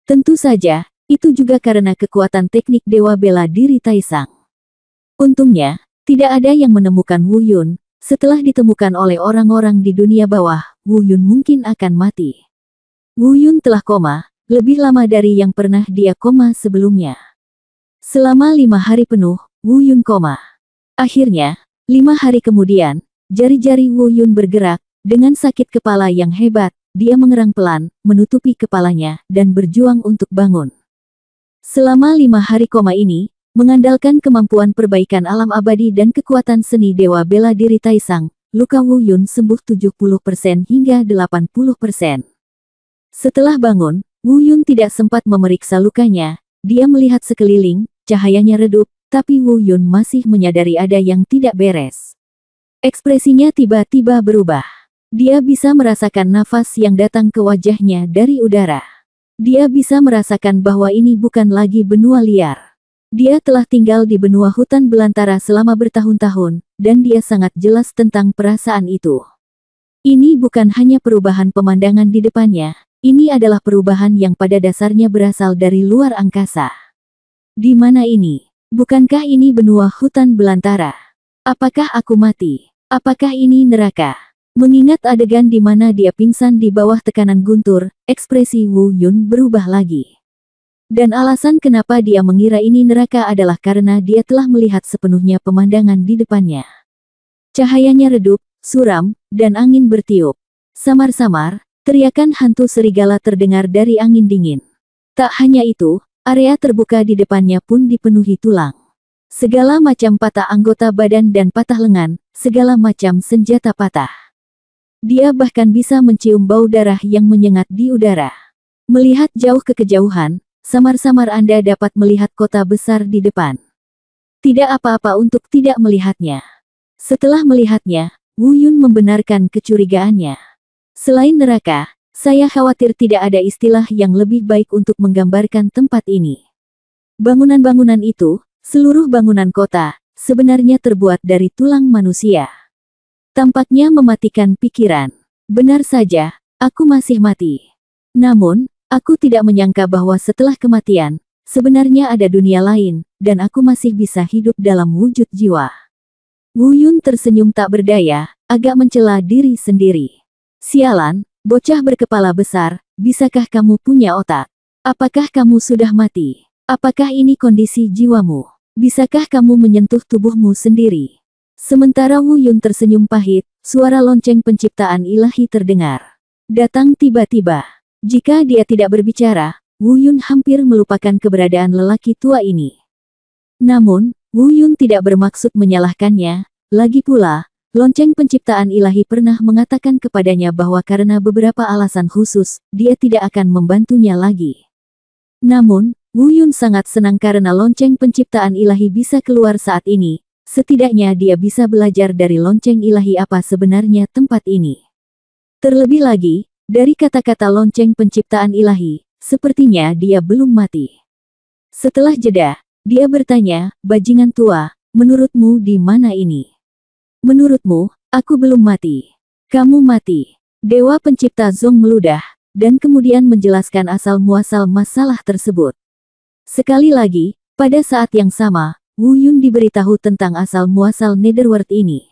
Speaker 1: Tentu saja, itu juga karena kekuatan teknik Dewa Bela Diri Taisang. Untungnya, tidak ada yang menemukan Wu Yun. Setelah ditemukan oleh orang-orang di dunia bawah, Wu Yun mungkin akan mati. Wu Yun telah koma, lebih lama dari yang pernah dia koma sebelumnya. Selama 5 hari penuh, Wu Yun koma. Akhirnya, 5 hari kemudian, jari-jari Wu Yun bergerak. Dengan sakit kepala yang hebat, dia mengerang pelan, menutupi kepalanya, dan berjuang untuk bangun. Selama 5 hari koma ini, mengandalkan kemampuan perbaikan alam abadi dan kekuatan seni Dewa Bela Diri Taisang, luka Wu Yun sembuh 70% hingga 80%. Setelah bangun, Wu Yun tidak sempat memeriksa lukanya. Dia melihat sekeliling, cahayanya redup, tapi Wu Yun masih menyadari ada yang tidak beres. Ekspresinya tiba-tiba berubah. Dia bisa merasakan nafas yang datang ke wajahnya dari udara. Dia bisa merasakan bahwa ini bukan lagi benua liar. Dia telah tinggal di benua hutan belantara selama bertahun-tahun, dan dia sangat jelas tentang perasaan itu. Ini bukan hanya perubahan pemandangan di depannya, ini adalah perubahan yang pada dasarnya berasal dari luar angkasa. Di mana ini? Bukankah ini benua hutan belantara? Apakah aku mati? Apakah ini neraka? Mengingat adegan di mana dia pingsan di bawah tekanan guntur, ekspresi Wu Yun berubah lagi. Dan alasan kenapa dia mengira ini neraka adalah karena dia telah melihat sepenuhnya pemandangan di depannya. Cahayanya redup, suram, dan angin bertiup. Samar-samar, teriakan hantu serigala terdengar dari angin dingin. Tak hanya itu, area terbuka di depannya pun dipenuhi tulang. Segala macam patah anggota badan dan patah lengan, segala macam senjata patah. Dia bahkan bisa mencium bau darah yang menyengat di udara. Melihat jauh ke kejauhan, samar-samar Anda dapat melihat kota besar di depan. Tidak apa-apa untuk tidak melihatnya. Setelah melihatnya, Wu Yun membenarkan kecurigaannya. Selain neraka, saya khawatir tidak ada istilah yang lebih baik untuk menggambarkan tempat ini. Bangunan-bangunan itu, seluruh bangunan kota, sebenarnya terbuat dari tulang manusia. Tampaknya mematikan pikiran. Benar saja, aku masih mati. Namun, aku tidak menyangka bahwa setelah kematian, sebenarnya ada dunia lain, dan aku masih bisa hidup dalam wujud jiwa. Wu Yun tersenyum tak berdaya, agak mencela diri sendiri. Sialan, bocah berkepala besar, bisakah kamu punya otak? Apakah kamu sudah mati? Apakah ini kondisi jiwamu? Bisakah kamu menyentuh tubuhmu sendiri? Sementara Wu Yun tersenyum pahit, suara lonceng penciptaan ilahi terdengar. Datang tiba-tiba. Jika dia tidak berbicara, Wu Yun hampir melupakan keberadaan lelaki tua ini. Namun, Wu Yun tidak bermaksud menyalahkannya. Lagi pula, lonceng penciptaan ilahi pernah mengatakan kepadanya bahwa karena beberapa alasan khusus, dia tidak akan membantunya lagi. Namun, Wu Yun sangat senang karena lonceng penciptaan ilahi bisa keluar saat ini. Setidaknya dia bisa belajar dari lonceng ilahi apa sebenarnya tempat ini. Terlebih lagi, dari kata-kata lonceng penciptaan ilahi, sepertinya dia belum mati. Setelah jeda, dia bertanya, bajingan tua, menurutmu di mana ini? Menurutmu, aku belum mati. Kamu mati. Dewa pencipta Zong meludah, dan kemudian menjelaskan asal-muasal masalah tersebut. Sekali lagi, pada saat yang sama, Wu Yun diberitahu tentang asal-muasal Netherworld ini.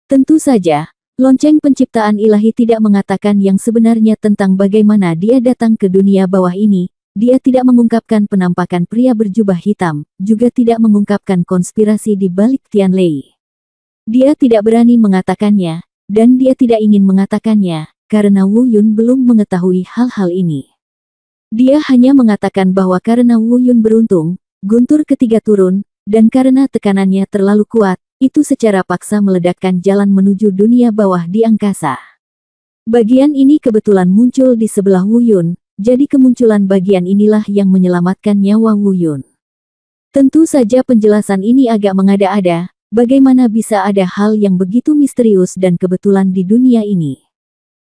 Speaker 1: Tentu saja, lonceng penciptaan ilahi tidak mengatakan yang sebenarnya tentang bagaimana dia datang ke dunia bawah ini. Dia tidak mengungkapkan penampakan pria berjubah hitam, juga tidak mengungkapkan konspirasi di balik Tianlei. Dia tidak berani mengatakannya, dan dia tidak ingin mengatakannya, karena Wu Yun belum mengetahui hal-hal ini. Dia hanya mengatakan bahwa karena Wu Yun beruntung, guntur ketiga turun, dan karena tekanannya terlalu kuat, itu secara paksa meledakkan jalan menuju dunia bawah di angkasa. Bagian ini kebetulan muncul di sebelah Wu Yun, jadi kemunculan bagian inilah yang menyelamatkan nyawa Wu Yun. Tentu saja penjelasan ini agak mengada-ada, bagaimana bisa ada hal yang begitu misterius dan kebetulan di dunia ini.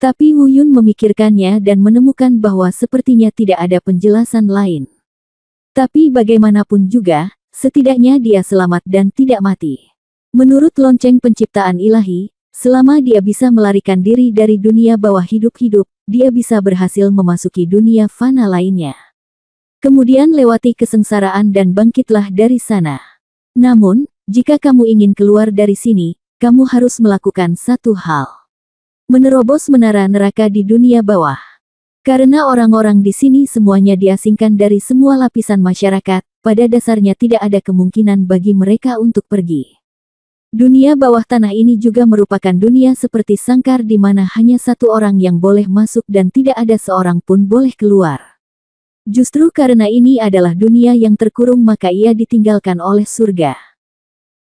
Speaker 1: Tapi Wu Yun memikirkannya dan menemukan bahwa sepertinya tidak ada penjelasan lain. Tapi bagaimanapun juga, setidaknya dia selamat dan tidak mati. Menurut lonceng penciptaan ilahi, selama dia bisa melarikan diri dari dunia bawah hidup-hidup, dia bisa berhasil memasuki dunia fana lainnya. Kemudian lewati kesengsaraan dan bangkitlah dari sana. Namun, jika kamu ingin keluar dari sini, kamu harus melakukan satu hal. Menerobos menara neraka di dunia bawah. Karena orang-orang di sini semuanya diasingkan dari semua lapisan masyarakat, pada dasarnya tidak ada kemungkinan bagi mereka untuk pergi. Dunia bawah tanah ini juga merupakan dunia seperti sangkar di mana hanya satu orang yang boleh masuk dan tidak ada seorang pun boleh keluar. Justru karena ini adalah dunia yang terkurung maka ia ditinggalkan oleh surga.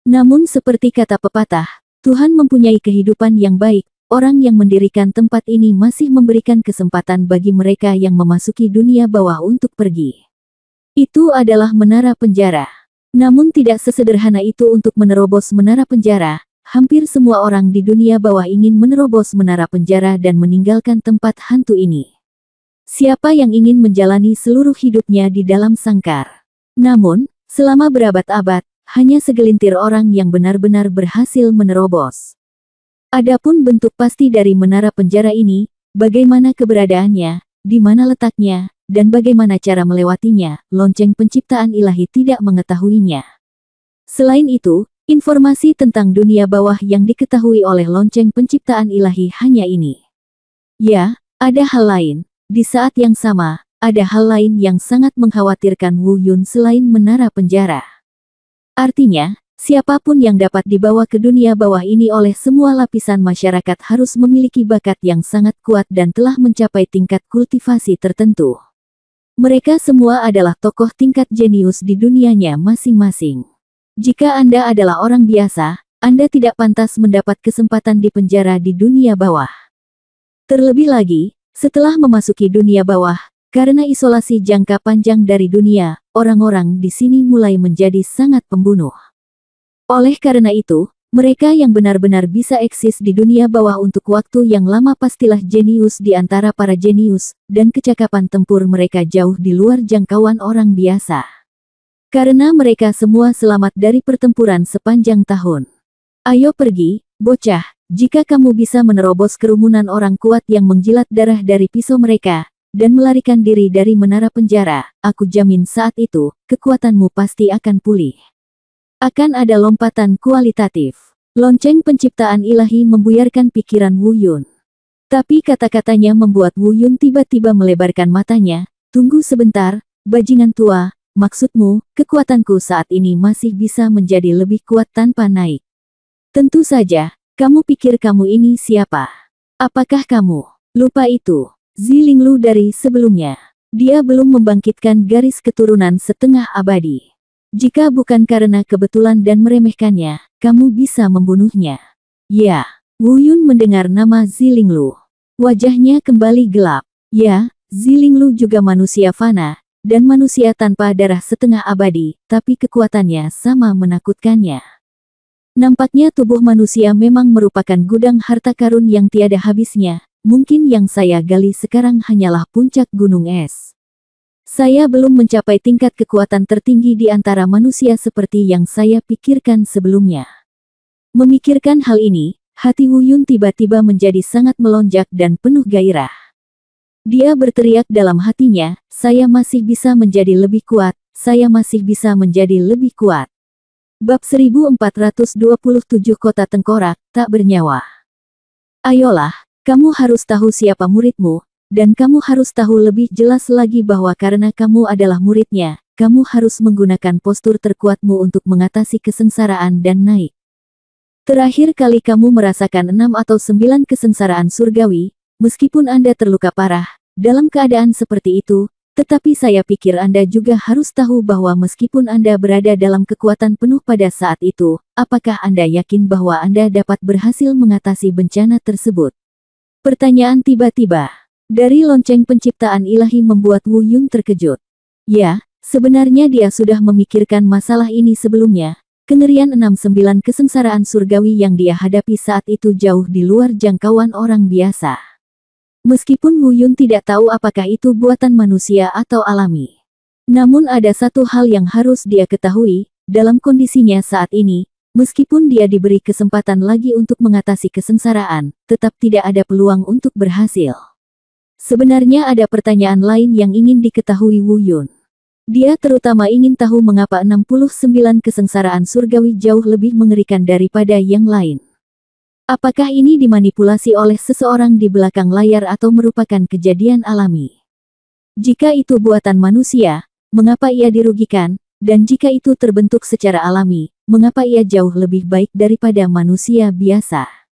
Speaker 1: Namun seperti kata pepatah, Tuhan mempunyai kehidupan yang baik. Orang yang mendirikan tempat ini masih memberikan kesempatan bagi mereka yang memasuki dunia bawah untuk pergi. Itu adalah menara penjara. Namun tidak sesederhana itu untuk menerobos menara penjara. Hampir semua orang di dunia bawah ingin menerobos menara penjara dan meninggalkan tempat hantu ini. Siapa yang ingin menjalani seluruh hidupnya di dalam sangkar? Namun, selama berabad-abad, hanya segelintir orang yang benar-benar berhasil menerobos. Adapun bentuk pasti dari menara penjara ini, bagaimana keberadaannya, di mana letaknya, dan bagaimana cara melewatinya, lonceng penciptaan ilahi tidak mengetahuinya. Selain itu, informasi tentang dunia bawah yang diketahui oleh lonceng penciptaan ilahi hanya ini. Ya, ada hal lain. Di saat yang sama, ada hal lain yang sangat mengkhawatirkan Wu Yun selain menara penjara. Artinya, siapapun yang dapat dibawa ke dunia bawah ini oleh semua lapisan masyarakat harus memiliki bakat yang sangat kuat dan telah mencapai tingkat kultivasi tertentu. Mereka semua adalah tokoh tingkat jenius di dunianya masing-masing. Jika Anda adalah orang biasa, Anda tidak pantas mendapat kesempatan di penjara di dunia bawah. Terlebih lagi, setelah memasuki dunia bawah, karena isolasi jangka panjang dari dunia, orang-orang di sini mulai menjadi sangat pembunuh. Oleh karena itu, mereka yang benar-benar bisa eksis di dunia bawah untuk waktu yang lama pastilah jenius di antara para jenius, dan kecakapan tempur mereka jauh di luar jangkauan orang biasa. Karena mereka semua selamat dari pertempuran sepanjang tahun. Ayo pergi, bocah, jika kamu bisa menerobos kerumunan orang kuat yang menjilat darah dari pisau mereka, dan melarikan diri dari menara penjara, aku jamin saat itu, kekuatanmu pasti akan pulih. Akan ada lompatan kualitatif. Lonceng penciptaan ilahi membuyarkan pikiran Wu Yun. Tapi kata-katanya membuat Wu Yun tiba-tiba melebarkan matanya. Tunggu sebentar, bajingan tua, maksudmu, kekuatanku saat ini masih bisa menjadi lebih kuat tanpa naik. Tentu saja, kamu pikir kamu ini siapa? Apakah kamu lupa itu? Zilinglu dari sebelumnya. Dia belum membangkitkan garis keturunan setengah abadi. Jika bukan karena kebetulan dan meremehkannya, kamu bisa membunuhnya. Ya, Wu Yun mendengar nama Zilinglu. Wajahnya kembali gelap. Ya, Zilinglu juga manusia fana, dan manusia tanpa darah setengah abadi, tapi kekuatannya sama menakutkannya. Nampaknya tubuh manusia memang merupakan gudang harta karun yang tiada habisnya. Mungkin yang saya gali sekarang hanyalah puncak gunung es. Saya belum mencapai tingkat kekuatan tertinggi di antara manusia seperti yang saya pikirkan sebelumnya. Memikirkan hal ini, hati Wu Yun tiba-tiba menjadi sangat melonjak dan penuh gairah. Dia berteriak dalam hatinya, saya masih bisa menjadi lebih kuat, saya masih bisa menjadi lebih kuat. Bab 1427 Kota Tengkorak, tak bernyawa. Ayolah, kamu harus tahu siapa muridmu. Dan kamu harus tahu lebih jelas lagi bahwa karena kamu adalah muridnya, kamu harus menggunakan postur terkuatmu untuk mengatasi kesengsaraan dan naik. Terakhir kali kamu merasakan 6 atau 9 kesengsaraan surgawi, meskipun Anda terluka parah, dalam keadaan seperti itu, tetapi saya pikir Anda juga harus tahu bahwa meskipun Anda berada dalam kekuatan penuh pada saat itu, apakah Anda yakin bahwa Anda dapat berhasil mengatasi bencana tersebut? Pertanyaan tiba-tiba dari lonceng penciptaan ilahi membuat Wu Yun terkejut. Ya, sebenarnya dia sudah memikirkan masalah ini sebelumnya. Kengerian 6-9 kesengsaraan surgawi yang dia hadapi saat itu jauh di luar jangkauan orang biasa. Meskipun Wu Yun tidak tahu apakah itu buatan manusia atau alami. Namun ada satu hal yang harus dia ketahui, dalam kondisinya saat ini, meskipun dia diberi kesempatan lagi untuk mengatasi kesengsaraan, tetap tidak ada peluang untuk berhasil. Sebenarnya ada pertanyaan lain yang ingin diketahui Wu Yun. Dia terutama ingin tahu mengapa 69 kesengsaraan surgawi jauh lebih mengerikan daripada yang lain. Apakah ini dimanipulasi oleh seseorang di belakang layar atau merupakan kejadian alami? Jika itu buatan manusia, mengapa ia dirugikan? Dan jika itu terbentuk secara alami, mengapa ia jauh lebih baik daripada manusia biasa?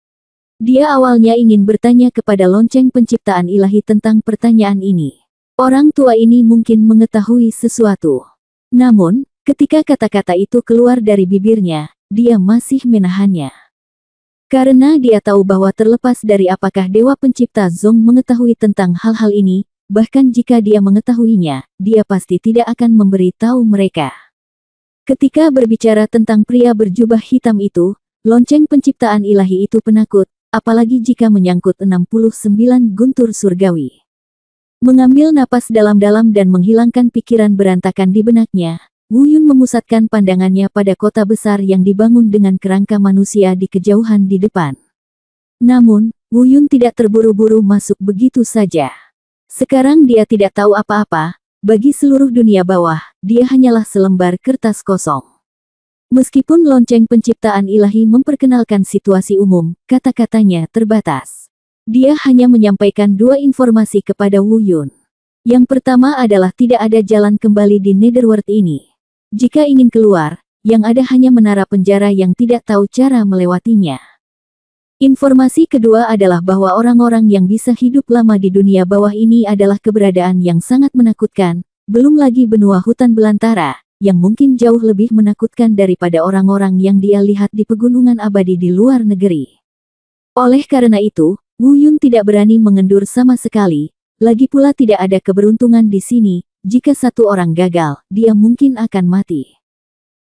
Speaker 1: Dia awalnya ingin bertanya kepada lonceng penciptaan ilahi tentang pertanyaan ini. Orang tua ini mungkin mengetahui sesuatu. Namun, ketika kata-kata itu keluar dari bibirnya, dia masih menahannya. Karena dia tahu bahwa terlepas dari apakah Dewa Pencipta Zong mengetahui tentang hal-hal ini, bahkan jika dia mengetahuinya, dia pasti tidak akan memberi tahu mereka. Ketika berbicara tentang pria berjubah hitam itu, lonceng penciptaan ilahi itu penakut, apalagi jika menyangkut 69 guntur surgawi. Mengambil napas dalam-dalam dan menghilangkan pikiran berantakan di benaknya, Wu Yun memusatkan pandangannya pada kota besar yang dibangun dengan kerangka manusia di kejauhan di depan. Namun, Wu Yun tidak terburu-buru masuk begitu saja. Sekarang dia tidak tahu apa-apa, bagi seluruh dunia bawah, dia hanyalah selembar kertas kosong. Meskipun lonceng penciptaan ilahi memperkenalkan situasi umum, kata-katanya terbatas. Dia hanya menyampaikan dua informasi kepada Wu Yun. Yang pertama adalah tidak ada jalan kembali di Netherworld ini. Jika ingin keluar, yang ada hanya menara penjara yang tidak tahu cara melewatinya. Informasi kedua adalah bahwa orang-orang yang bisa hidup lama di dunia bawah ini adalah keberadaan yang sangat menakutkan, belum lagi benua hutan belantara, yang mungkin jauh lebih menakutkan daripada orang-orang yang dia lihat di pegunungan abadi di luar negeri. Oleh karena itu, Wu Yun tidak berani mengendur sama sekali, lagi pula tidak ada keberuntungan di sini. Jika satu orang gagal, dia mungkin akan mati.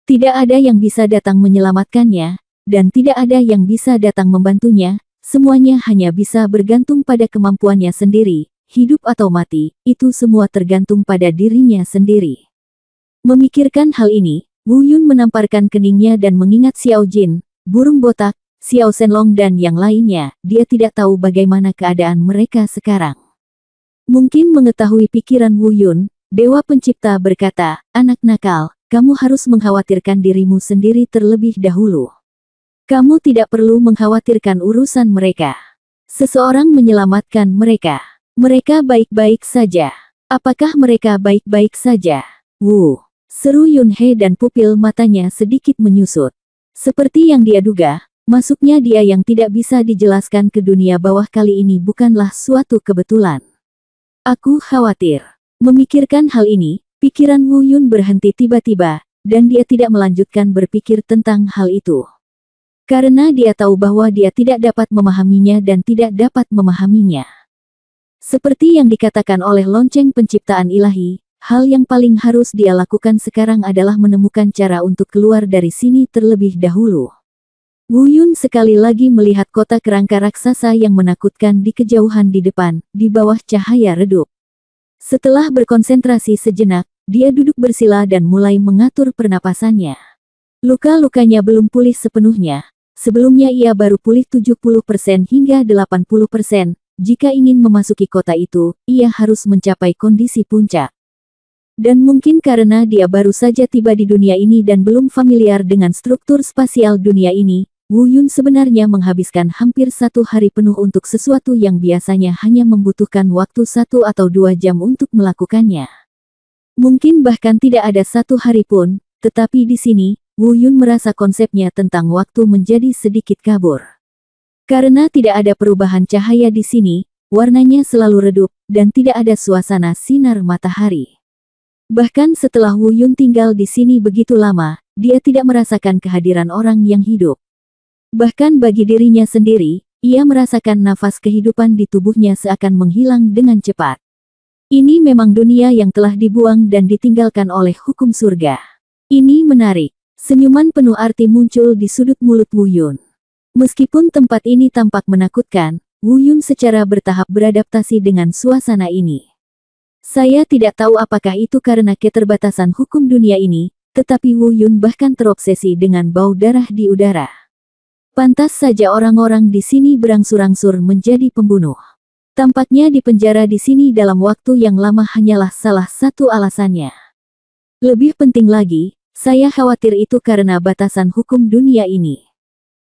Speaker 1: Tidak ada yang bisa datang menyelamatkannya, dan tidak ada yang bisa datang membantunya, semuanya hanya bisa bergantung pada kemampuannya sendiri, hidup atau mati, itu semua tergantung pada dirinya sendiri. Memikirkan hal ini, Wu Yun menamparkan keningnya dan mengingat Xiao Jin, burung botak, Xiao Shenlong dan yang lainnya, dia tidak tahu bagaimana keadaan mereka sekarang. Mungkin mengetahui pikiran Wu Yun, Dewa Pencipta berkata, anak nakal, kamu harus mengkhawatirkan dirimu sendiri terlebih dahulu. Kamu tidak perlu mengkhawatirkan urusan mereka. Seseorang menyelamatkan mereka. Mereka baik-baik saja. Apakah mereka baik-baik saja? Wu, seru Yun He dan pupil matanya sedikit menyusut. Seperti yang dia duga, masuknya dia yang tidak bisa dijelaskan ke dunia bawah kali ini bukanlah suatu kebetulan. Aku khawatir. Memikirkan hal ini, pikiran Wu Yun berhenti tiba-tiba, dan dia tidak melanjutkan berpikir tentang hal itu. Karena dia tahu bahwa dia tidak dapat memahaminya dan tidak dapat memahaminya. Seperti yang dikatakan oleh lonceng penciptaan ilahi, hal yang paling harus dia lakukan sekarang adalah menemukan cara untuk keluar dari sini terlebih dahulu. Wu Yun sekali lagi melihat kota kerangka raksasa yang menakutkan di kejauhan di depan, di bawah cahaya redup. Setelah berkonsentrasi sejenak, dia duduk bersila dan mulai mengatur pernapasannya. Luka-lukanya belum pulih sepenuhnya. Sebelumnya ia baru pulih 70% hingga 80%. Jika ingin memasuki kota itu, ia harus mencapai kondisi puncak. Dan mungkin karena dia baru saja tiba di dunia ini dan belum familiar dengan struktur spasial dunia ini, Wu Yun sebenarnya menghabiskan hampir 1 hari penuh untuk sesuatu yang biasanya hanya membutuhkan waktu 1 atau 2 jam untuk melakukannya. Mungkin bahkan tidak ada 1 hari pun, tetapi di sini, Wu Yun merasa konsepnya tentang waktu menjadi sedikit kabur. Karena tidak ada perubahan cahaya di sini, warnanya selalu redup, dan tidak ada suasana sinar matahari. Bahkan setelah Wu Yun tinggal di sini begitu lama, dia tidak merasakan kehadiran orang yang hidup. Bahkan bagi dirinya sendiri, ia merasakan nafas kehidupan di tubuhnya seakan menghilang dengan cepat. Ini memang dunia yang telah dibuang dan ditinggalkan oleh hukum surga. Ini menarik. Senyuman penuh arti muncul di sudut mulut Wu Yun. Meskipun tempat ini tampak menakutkan, Wu Yun secara bertahap beradaptasi dengan suasana ini. Saya tidak tahu apakah itu karena keterbatasan hukum dunia ini, tetapi Wu Yun bahkan terobsesi dengan bau darah di udara. Pantas saja orang-orang di sini berangsur-angsur menjadi pembunuh. Tampaknya dipenjara di sini dalam waktu yang lama hanyalah salah satu alasannya. Lebih penting lagi, saya khawatir itu karena batasan hukum dunia ini.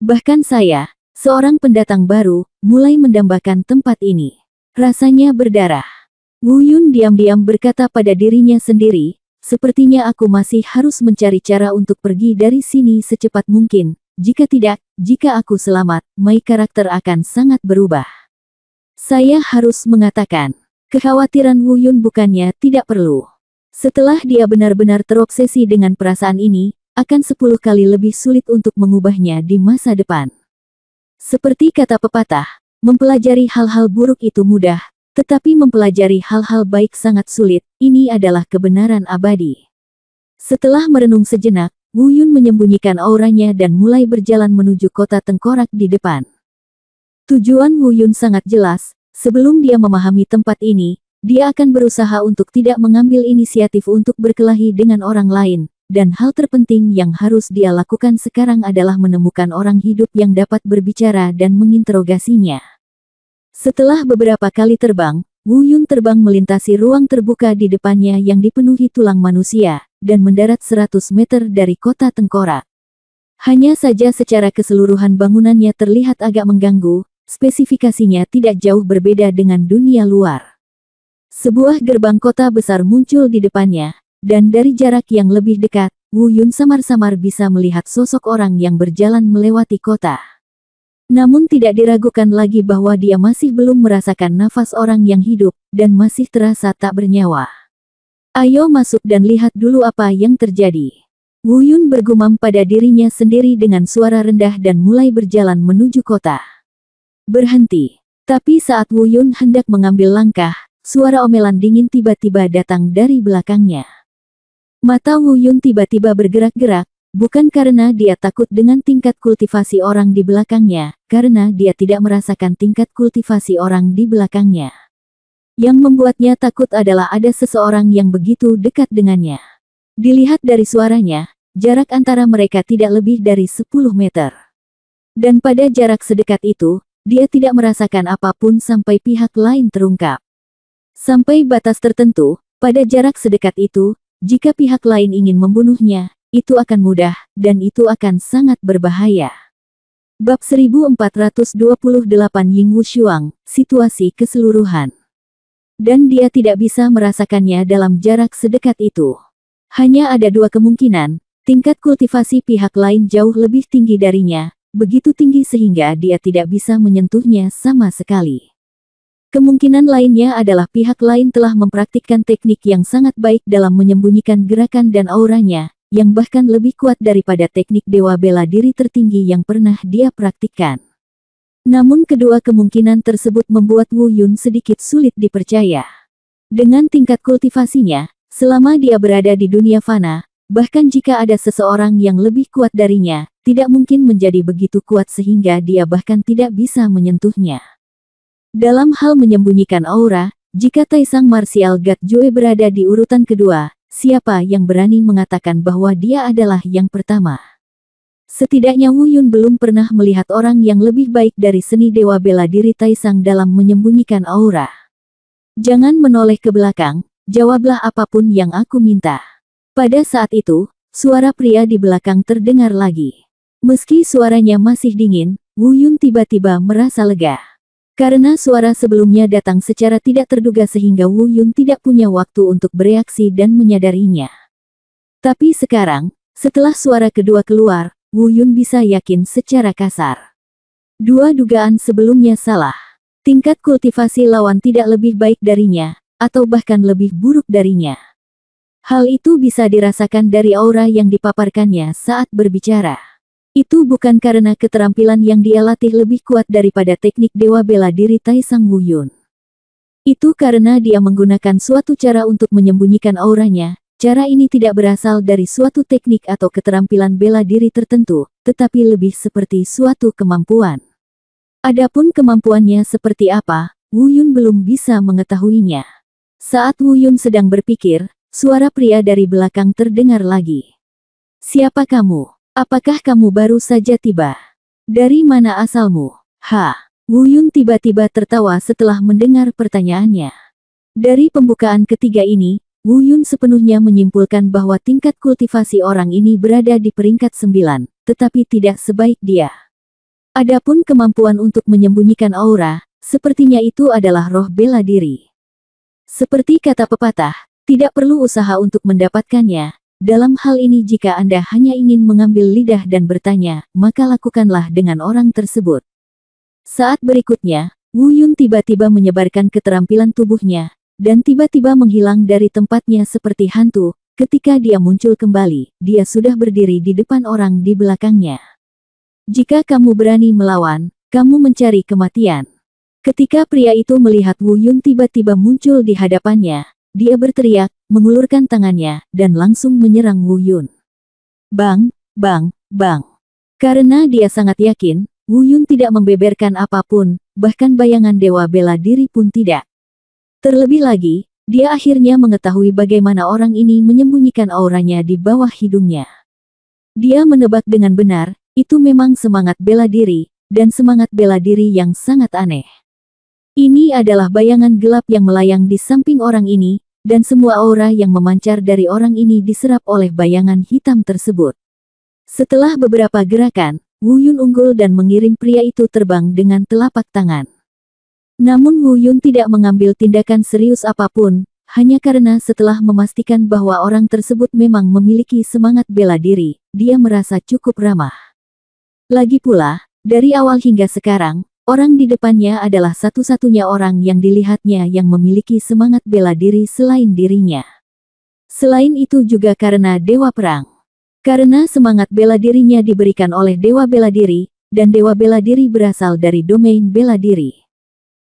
Speaker 1: Bahkan saya, seorang pendatang baru, mulai mendambakan tempat ini. Rasanya berdarah. Wu Yun diam-diam berkata pada dirinya sendiri, sepertinya aku masih harus mencari cara untuk pergi dari sini secepat mungkin. Jika tidak, jika aku selamat, my karakter akan sangat berubah. Saya harus mengatakan, kekhawatiran Wu Yun bukannya tidak perlu. Setelah dia benar-benar terobsesi dengan perasaan ini, akan 10 kali lebih sulit untuk mengubahnya di masa depan. Seperti kata pepatah, mempelajari hal-hal buruk itu mudah, tetapi mempelajari hal-hal baik sangat sulit. Ini adalah kebenaran abadi. Setelah merenung sejenak, Wu Yun menyembunyikan auranya dan mulai berjalan menuju kota tengkorak di depan. Tujuan Wu Yun sangat jelas, sebelum dia memahami tempat ini, dia akan berusaha untuk tidak mengambil inisiatif untuk berkelahi dengan orang lain, dan hal terpenting yang harus dia lakukan sekarang adalah menemukan orang hidup yang dapat berbicara dan menginterogasinya. Setelah beberapa kali terbang, Wu Yun terbang melintasi ruang terbuka di depannya yang dipenuhi tulang manusia, dan mendarat 100 meter dari kota tengkorak. Hanya saja secara keseluruhan bangunannya terlihat agak mengganggu, spesifikasinya tidak jauh berbeda dengan dunia luar. Sebuah gerbang kota besar muncul di depannya, dan dari jarak yang lebih dekat, Wu Yun samar-samar bisa melihat sosok orang yang berjalan melewati kota. Namun tidak diragukan lagi bahwa dia masih belum merasakan nafas orang yang hidup, dan masih terasa tak bernyawa. Ayo masuk dan lihat dulu apa yang terjadi. Wu Yun bergumam pada dirinya sendiri dengan suara rendah dan mulai berjalan menuju kota. Berhenti. Tapi saat Wu Yun hendak mengambil langkah, suara omelan dingin tiba-tiba datang dari belakangnya. Mata Wu Yun tiba-tiba bergerak-gerak, bukan karena dia takut dengan tingkat kultivasi orang di belakangnya, karena dia tidak merasakan tingkat kultivasi orang di belakangnya. Yang membuatnya takut adalah ada seseorang yang begitu dekat dengannya. Dilihat dari suaranya, jarak antara mereka tidak lebih dari 10 meter. Dan pada jarak sedekat itu, dia tidak merasakan apapun sampai pihak lain terungkap. Sampai batas tertentu, pada jarak sedekat itu, jika pihak lain ingin membunuhnya, itu akan mudah, dan itu akan sangat berbahaya. Bab 1428 Ying Wushuang, situasi keseluruhan. Dan dia tidak bisa merasakannya dalam jarak sedekat itu. Hanya ada dua kemungkinan, tingkat kultivasi pihak lain jauh lebih tinggi darinya, begitu tinggi sehingga dia tidak bisa menyentuhnya sama sekali. Kemungkinan lainnya adalah pihak lain telah mempraktikkan teknik yang sangat baik dalam menyembunyikan gerakan dan auranya, yang bahkan lebih kuat daripada teknik dewa bela diri tertinggi yang pernah dia praktikkan. Namun kedua kemungkinan tersebut membuat Wu Yun sedikit sulit dipercaya. Dengan tingkat kultivasinya, selama dia berada di dunia fana, bahkan jika ada seseorang yang lebih kuat darinya, tidak mungkin menjadi begitu kuat sehingga dia bahkan tidak bisa menyentuhnya. Dalam hal menyembunyikan aura, jika Taisang Martial God Jue berada di urutan kedua, siapa yang berani mengatakan bahwa dia adalah yang pertama? Setidaknya Wu Yun belum pernah melihat orang yang lebih baik dari seni dewa bela diri Taisang dalam menyembunyikan aura. Jangan menoleh ke belakang, jawablah apapun yang aku minta. Pada saat itu, suara pria di belakang terdengar lagi. Meski suaranya masih dingin, Wu Yun tiba-tiba merasa lega. Karena suara sebelumnya datang secara tidak terduga sehingga Wu Yun tidak punya waktu untuk bereaksi dan menyadarinya. Tapi sekarang, setelah suara kedua keluar, Wu Yun bisa yakin secara kasar. Dua dugaan sebelumnya salah. Tingkat kultivasi lawan tidak lebih baik darinya, atau bahkan lebih buruk darinya. Hal itu bisa dirasakan dari aura yang dipaparkannya saat berbicara. Itu bukan karena keterampilan yang dia latih lebih kuat daripada teknik dewa bela diri Taisang Wu Yun. Itu karena dia menggunakan suatu cara untuk menyembunyikan auranya. Cara ini tidak berasal dari suatu teknik atau keterampilan bela diri tertentu, tetapi lebih seperti suatu kemampuan. Adapun kemampuannya seperti apa, Wu Yun belum bisa mengetahuinya. Saat Wu Yun sedang berpikir, suara pria dari belakang terdengar lagi. Siapa kamu? Apakah kamu baru saja tiba? Dari mana asalmu? Wu Yun tiba-tiba tertawa setelah mendengar pertanyaannya. Dari pembukaan ketiga ini, Wu Yun sepenuhnya menyimpulkan bahwa tingkat kultivasi orang ini berada di peringkat 9, tetapi tidak sebaik dia. Adapun kemampuan untuk menyembunyikan aura, sepertinya itu adalah roh bela diri. Seperti kata pepatah, tidak perlu usaha untuk mendapatkannya. Dalam hal ini jika Anda hanya ingin mengambil lidah dan bertanya, maka lakukanlah dengan orang tersebut. Saat berikutnya, Wu Yun tiba-tiba menyebarkan keterampilan tubuhnya, dan tiba-tiba menghilang dari tempatnya seperti hantu. Ketika dia muncul kembali, dia sudah berdiri di depan orang di belakangnya. Jika kamu berani melawan, kamu mencari kematian. Ketika pria itu melihat Wu Yun tiba-tiba muncul di hadapannya, dia berteriak, mengulurkan tangannya, dan langsung menyerang Wu Yun. Bang, bang, bang. Karena dia sangat yakin, Wu Yun tidak membeberkan apapun, bahkan bayangan dewa bela diri pun tidak. Terlebih lagi, dia akhirnya mengetahui bagaimana orang ini menyembunyikan auranya di bawah hidungnya. Dia menebak dengan benar, itu memang semangat bela diri, dan semangat bela diri yang sangat aneh. Ini adalah bayangan gelap yang melayang di samping orang ini, dan semua aura yang memancar dari orang ini diserap oleh bayangan hitam tersebut. Setelah beberapa gerakan, Wu Yun unggul dan mengirim pria itu terbang dengan telapak tangan. Namun Wu Yun tidak mengambil tindakan serius apapun, hanya karena setelah memastikan bahwa orang tersebut memang memiliki semangat bela diri, dia merasa cukup ramah. Lagi pula, dari awal hingga sekarang, orang di depannya adalah satu-satunya orang yang dilihatnya yang memiliki semangat bela diri selain dirinya. Selain itu juga karena Dewa Perang. Karena semangat bela dirinya diberikan oleh Dewa Bela Diri, dan Dewa Bela Diri berasal dari domain bela diri.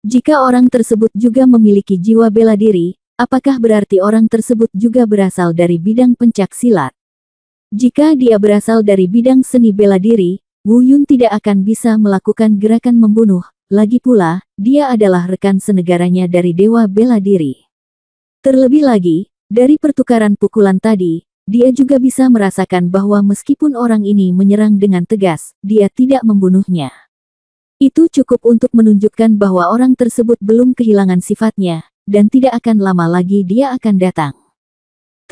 Speaker 1: Jika orang tersebut juga memiliki jiwa bela diri, apakah berarti orang tersebut juga berasal dari bidang pencak silat? Jika dia berasal dari bidang seni bela diri, Wu Yun tidak akan bisa melakukan gerakan membunuh, lagi pula, dia adalah rekan senegaranya dari Dewa Bela Diri. Terlebih lagi, dari pertukaran pukulan tadi, dia juga bisa merasakan bahwa meskipun orang ini menyerang dengan tegas, dia tidak membunuhnya. Itu cukup untuk menunjukkan bahwa orang tersebut belum kehilangan sifatnya, dan tidak akan lama lagi dia akan datang.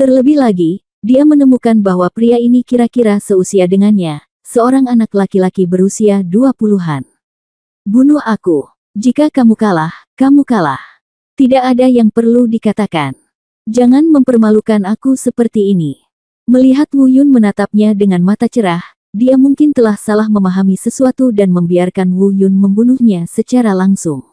Speaker 1: Terlebih lagi, dia menemukan bahwa pria ini kira-kira seusia dengannya, seorang anak laki-laki berusia 20-an. Bunuh aku. Jika kamu kalah, kamu kalah. Tidak ada yang perlu dikatakan. Jangan mempermalukan aku seperti ini. Melihat Wu Yun menatapnya dengan mata cerah, dia mungkin telah salah memahami sesuatu dan membiarkan Wu Yun membunuhnya secara langsung.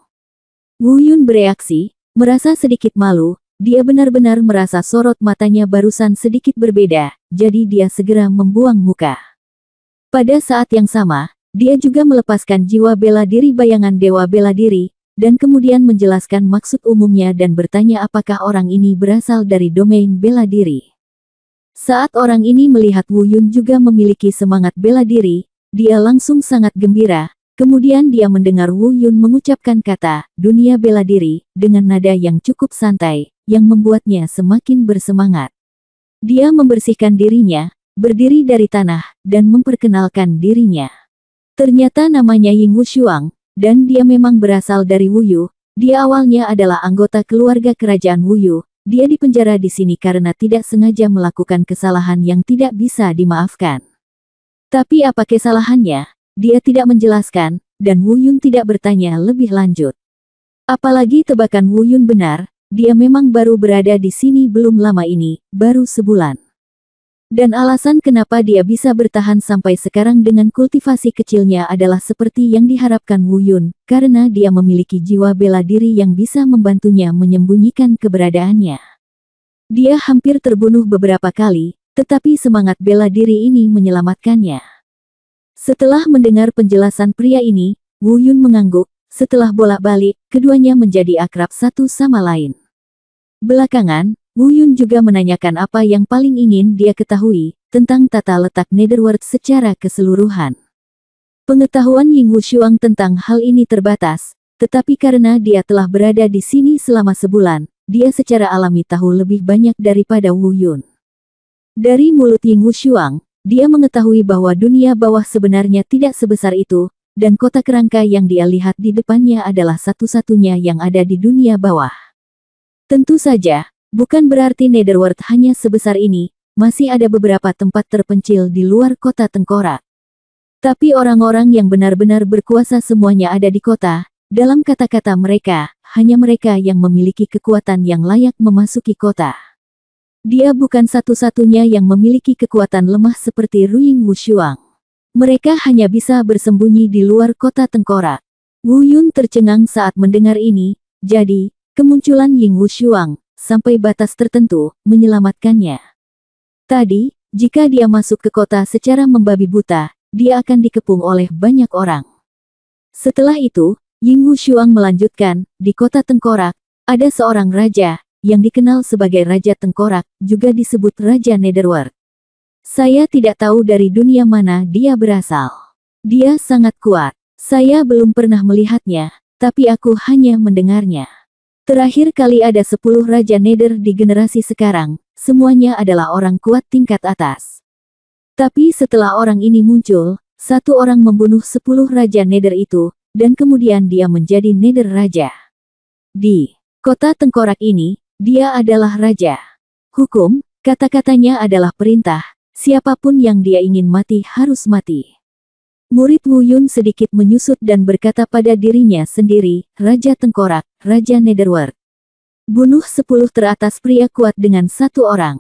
Speaker 1: Wu Yun bereaksi, merasa sedikit malu, dia benar-benar merasa sorot matanya barusan sedikit berbeda, jadi dia segera membuang muka. Pada saat yang sama, dia juga melepaskan jiwa bela diri bayangan Dewa Bela Diri, dan kemudian menjelaskan maksud umumnya dan bertanya apakah orang ini berasal dari domain bela diri. Saat orang ini melihat Wu Yun juga memiliki semangat bela diri, dia langsung sangat gembira, kemudian dia mendengar Wu Yun mengucapkan kata, dunia bela diri, dengan nada yang cukup santai, yang membuatnya semakin bersemangat. Dia membersihkan dirinya, berdiri dari tanah, dan memperkenalkan dirinya. Ternyata namanya Ying Wushuang, dan dia memang berasal dari Wuyu. Dia awalnya adalah anggota keluarga kerajaan Wuyu. Dia dipenjara di sini karena tidak sengaja melakukan kesalahan yang tidak bisa dimaafkan. Tapi apa kesalahannya? Dia tidak menjelaskan, dan Wu Yun tidak bertanya lebih lanjut. Apalagi tebakan Wu Yun benar, dia memang baru berada di sini belum lama ini, baru sebulan. Dan alasan kenapa dia bisa bertahan sampai sekarang dengan kultivasi kecilnya adalah seperti yang diharapkan Wu Yun, karena dia memiliki jiwa bela diri yang bisa membantunya menyembunyikan keberadaannya. Dia hampir terbunuh beberapa kali, tetapi semangat bela diri ini menyelamatkannya. Setelah mendengar penjelasan pria ini, Wu Yun mengangguk, setelah bolak-balik, keduanya menjadi akrab satu sama lain. Belakangan, Wu Yun juga menanyakan apa yang paling ingin dia ketahui, tentang tata letak Netherworld secara keseluruhan. Pengetahuan Ying Wushuang tentang hal ini terbatas, tetapi karena dia telah berada di sini selama sebulan, dia secara alami tahu lebih banyak daripada Wu Yun. Dari mulut Ying Wushuang, dia mengetahui bahwa dunia bawah sebenarnya tidak sebesar itu, dan kota kerangka yang dia lihat di depannya adalah satu-satunya yang ada di dunia bawah. Tentu saja, bukan berarti Netherworld hanya sebesar ini, masih ada beberapa tempat terpencil di luar kota tengkorak. Tapi orang-orang yang benar-benar berkuasa semuanya ada di kota, dalam kata-kata mereka, hanya mereka yang memiliki kekuatan yang layak memasuki kota. Dia bukan satu-satunya yang memiliki kekuatan lemah seperti Ying Wushuang. Mereka hanya bisa bersembunyi di luar kota tengkorak. Wu Yun tercengang saat mendengar ini, jadi, kemunculan Ying Wushuang sampai batas tertentu, menyelamatkannya. Tadi, jika dia masuk ke kota secara membabi buta, dia akan dikepung oleh banyak orang. Setelah itu, Ying Wushuang melanjutkan, di kota Tengkorak, ada seorang raja, yang dikenal sebagai Raja Tengkorak, juga disebut Raja Netherworld. Saya tidak tahu dari dunia mana dia berasal. Dia sangat kuat. Saya belum pernah melihatnya, tapi aku hanya mendengarnya. Terakhir kali ada 10 Raja Nether di generasi sekarang, semuanya adalah orang kuat tingkat atas. Tapi setelah orang ini muncul, satu orang membunuh 10 Raja Nether itu, dan kemudian dia menjadi Nether Raja. Di kota Tengkorak ini, dia adalah raja. Hukum, kata-katanya adalah perintah, siapapun yang dia ingin mati harus mati. Murid Wu Yun sedikit menyusut dan berkata pada dirinya sendiri, Raja Tengkorak, Raja Netherworld. Bunuh 10 teratas pria kuat dengan satu orang.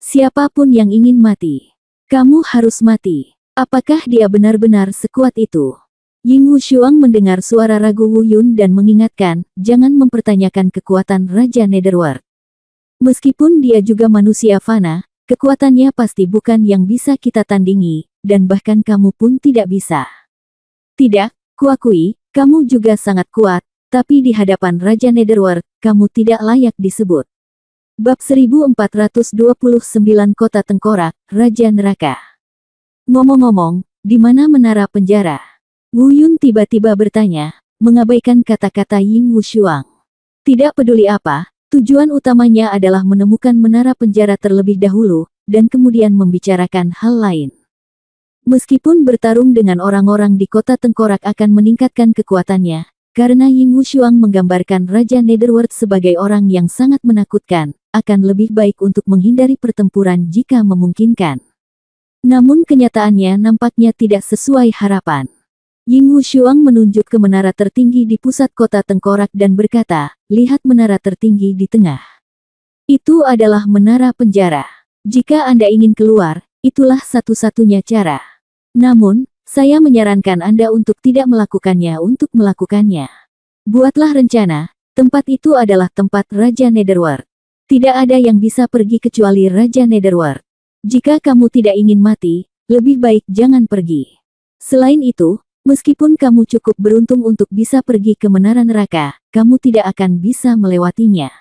Speaker 1: Siapapun yang ingin mati, kamu harus mati. Apakah dia benar-benar sekuat itu? Ying Wushuang mendengar suara ragu Wu Yun dan mengingatkan, jangan mempertanyakan kekuatan Raja Netherworld. Meskipun dia juga manusia fana, kekuatannya pasti bukan yang bisa kita tandingi, dan bahkan kamu pun tidak bisa. Tidak, kuakui, kamu juga sangat kuat, tapi di hadapan Raja Netherworld, kamu tidak layak disebut. Bab 1429 Kota Tengkorak, Raja Neraka. Ngomong-ngomong, di mana menara penjara? Wu Yun tiba-tiba bertanya, mengabaikan kata-kata Ying Wushuang. Tidak peduli apa, tujuan utamanya adalah menemukan menara penjara terlebih dahulu, dan kemudian membicarakan hal lain. Meskipun bertarung dengan orang-orang di kota Tengkorak akan meningkatkan kekuatannya, karena Ying Wushuang menggambarkan Raja Netherworld sebagai orang yang sangat menakutkan, akan lebih baik untuk menghindari pertempuran jika memungkinkan. Namun kenyataannya nampaknya tidak sesuai harapan. Ying Wushuang menunjuk ke menara tertinggi di pusat kota Tengkorak dan berkata, lihat menara tertinggi di tengah. Itu adalah menara penjara. Jika Anda ingin keluar, itulah satu-satunya cara. Namun, saya menyarankan Anda untuk tidak melakukannya untuk melakukannya. Buatlah rencana, tempat itu adalah tempat Raja Netherworld. Tidak ada yang bisa pergi kecuali Raja Netherworld. Jika kamu tidak ingin mati, lebih baik jangan pergi. Selain itu, meskipun kamu cukup beruntung untuk bisa pergi ke menara neraka, kamu tidak akan bisa melewatinya.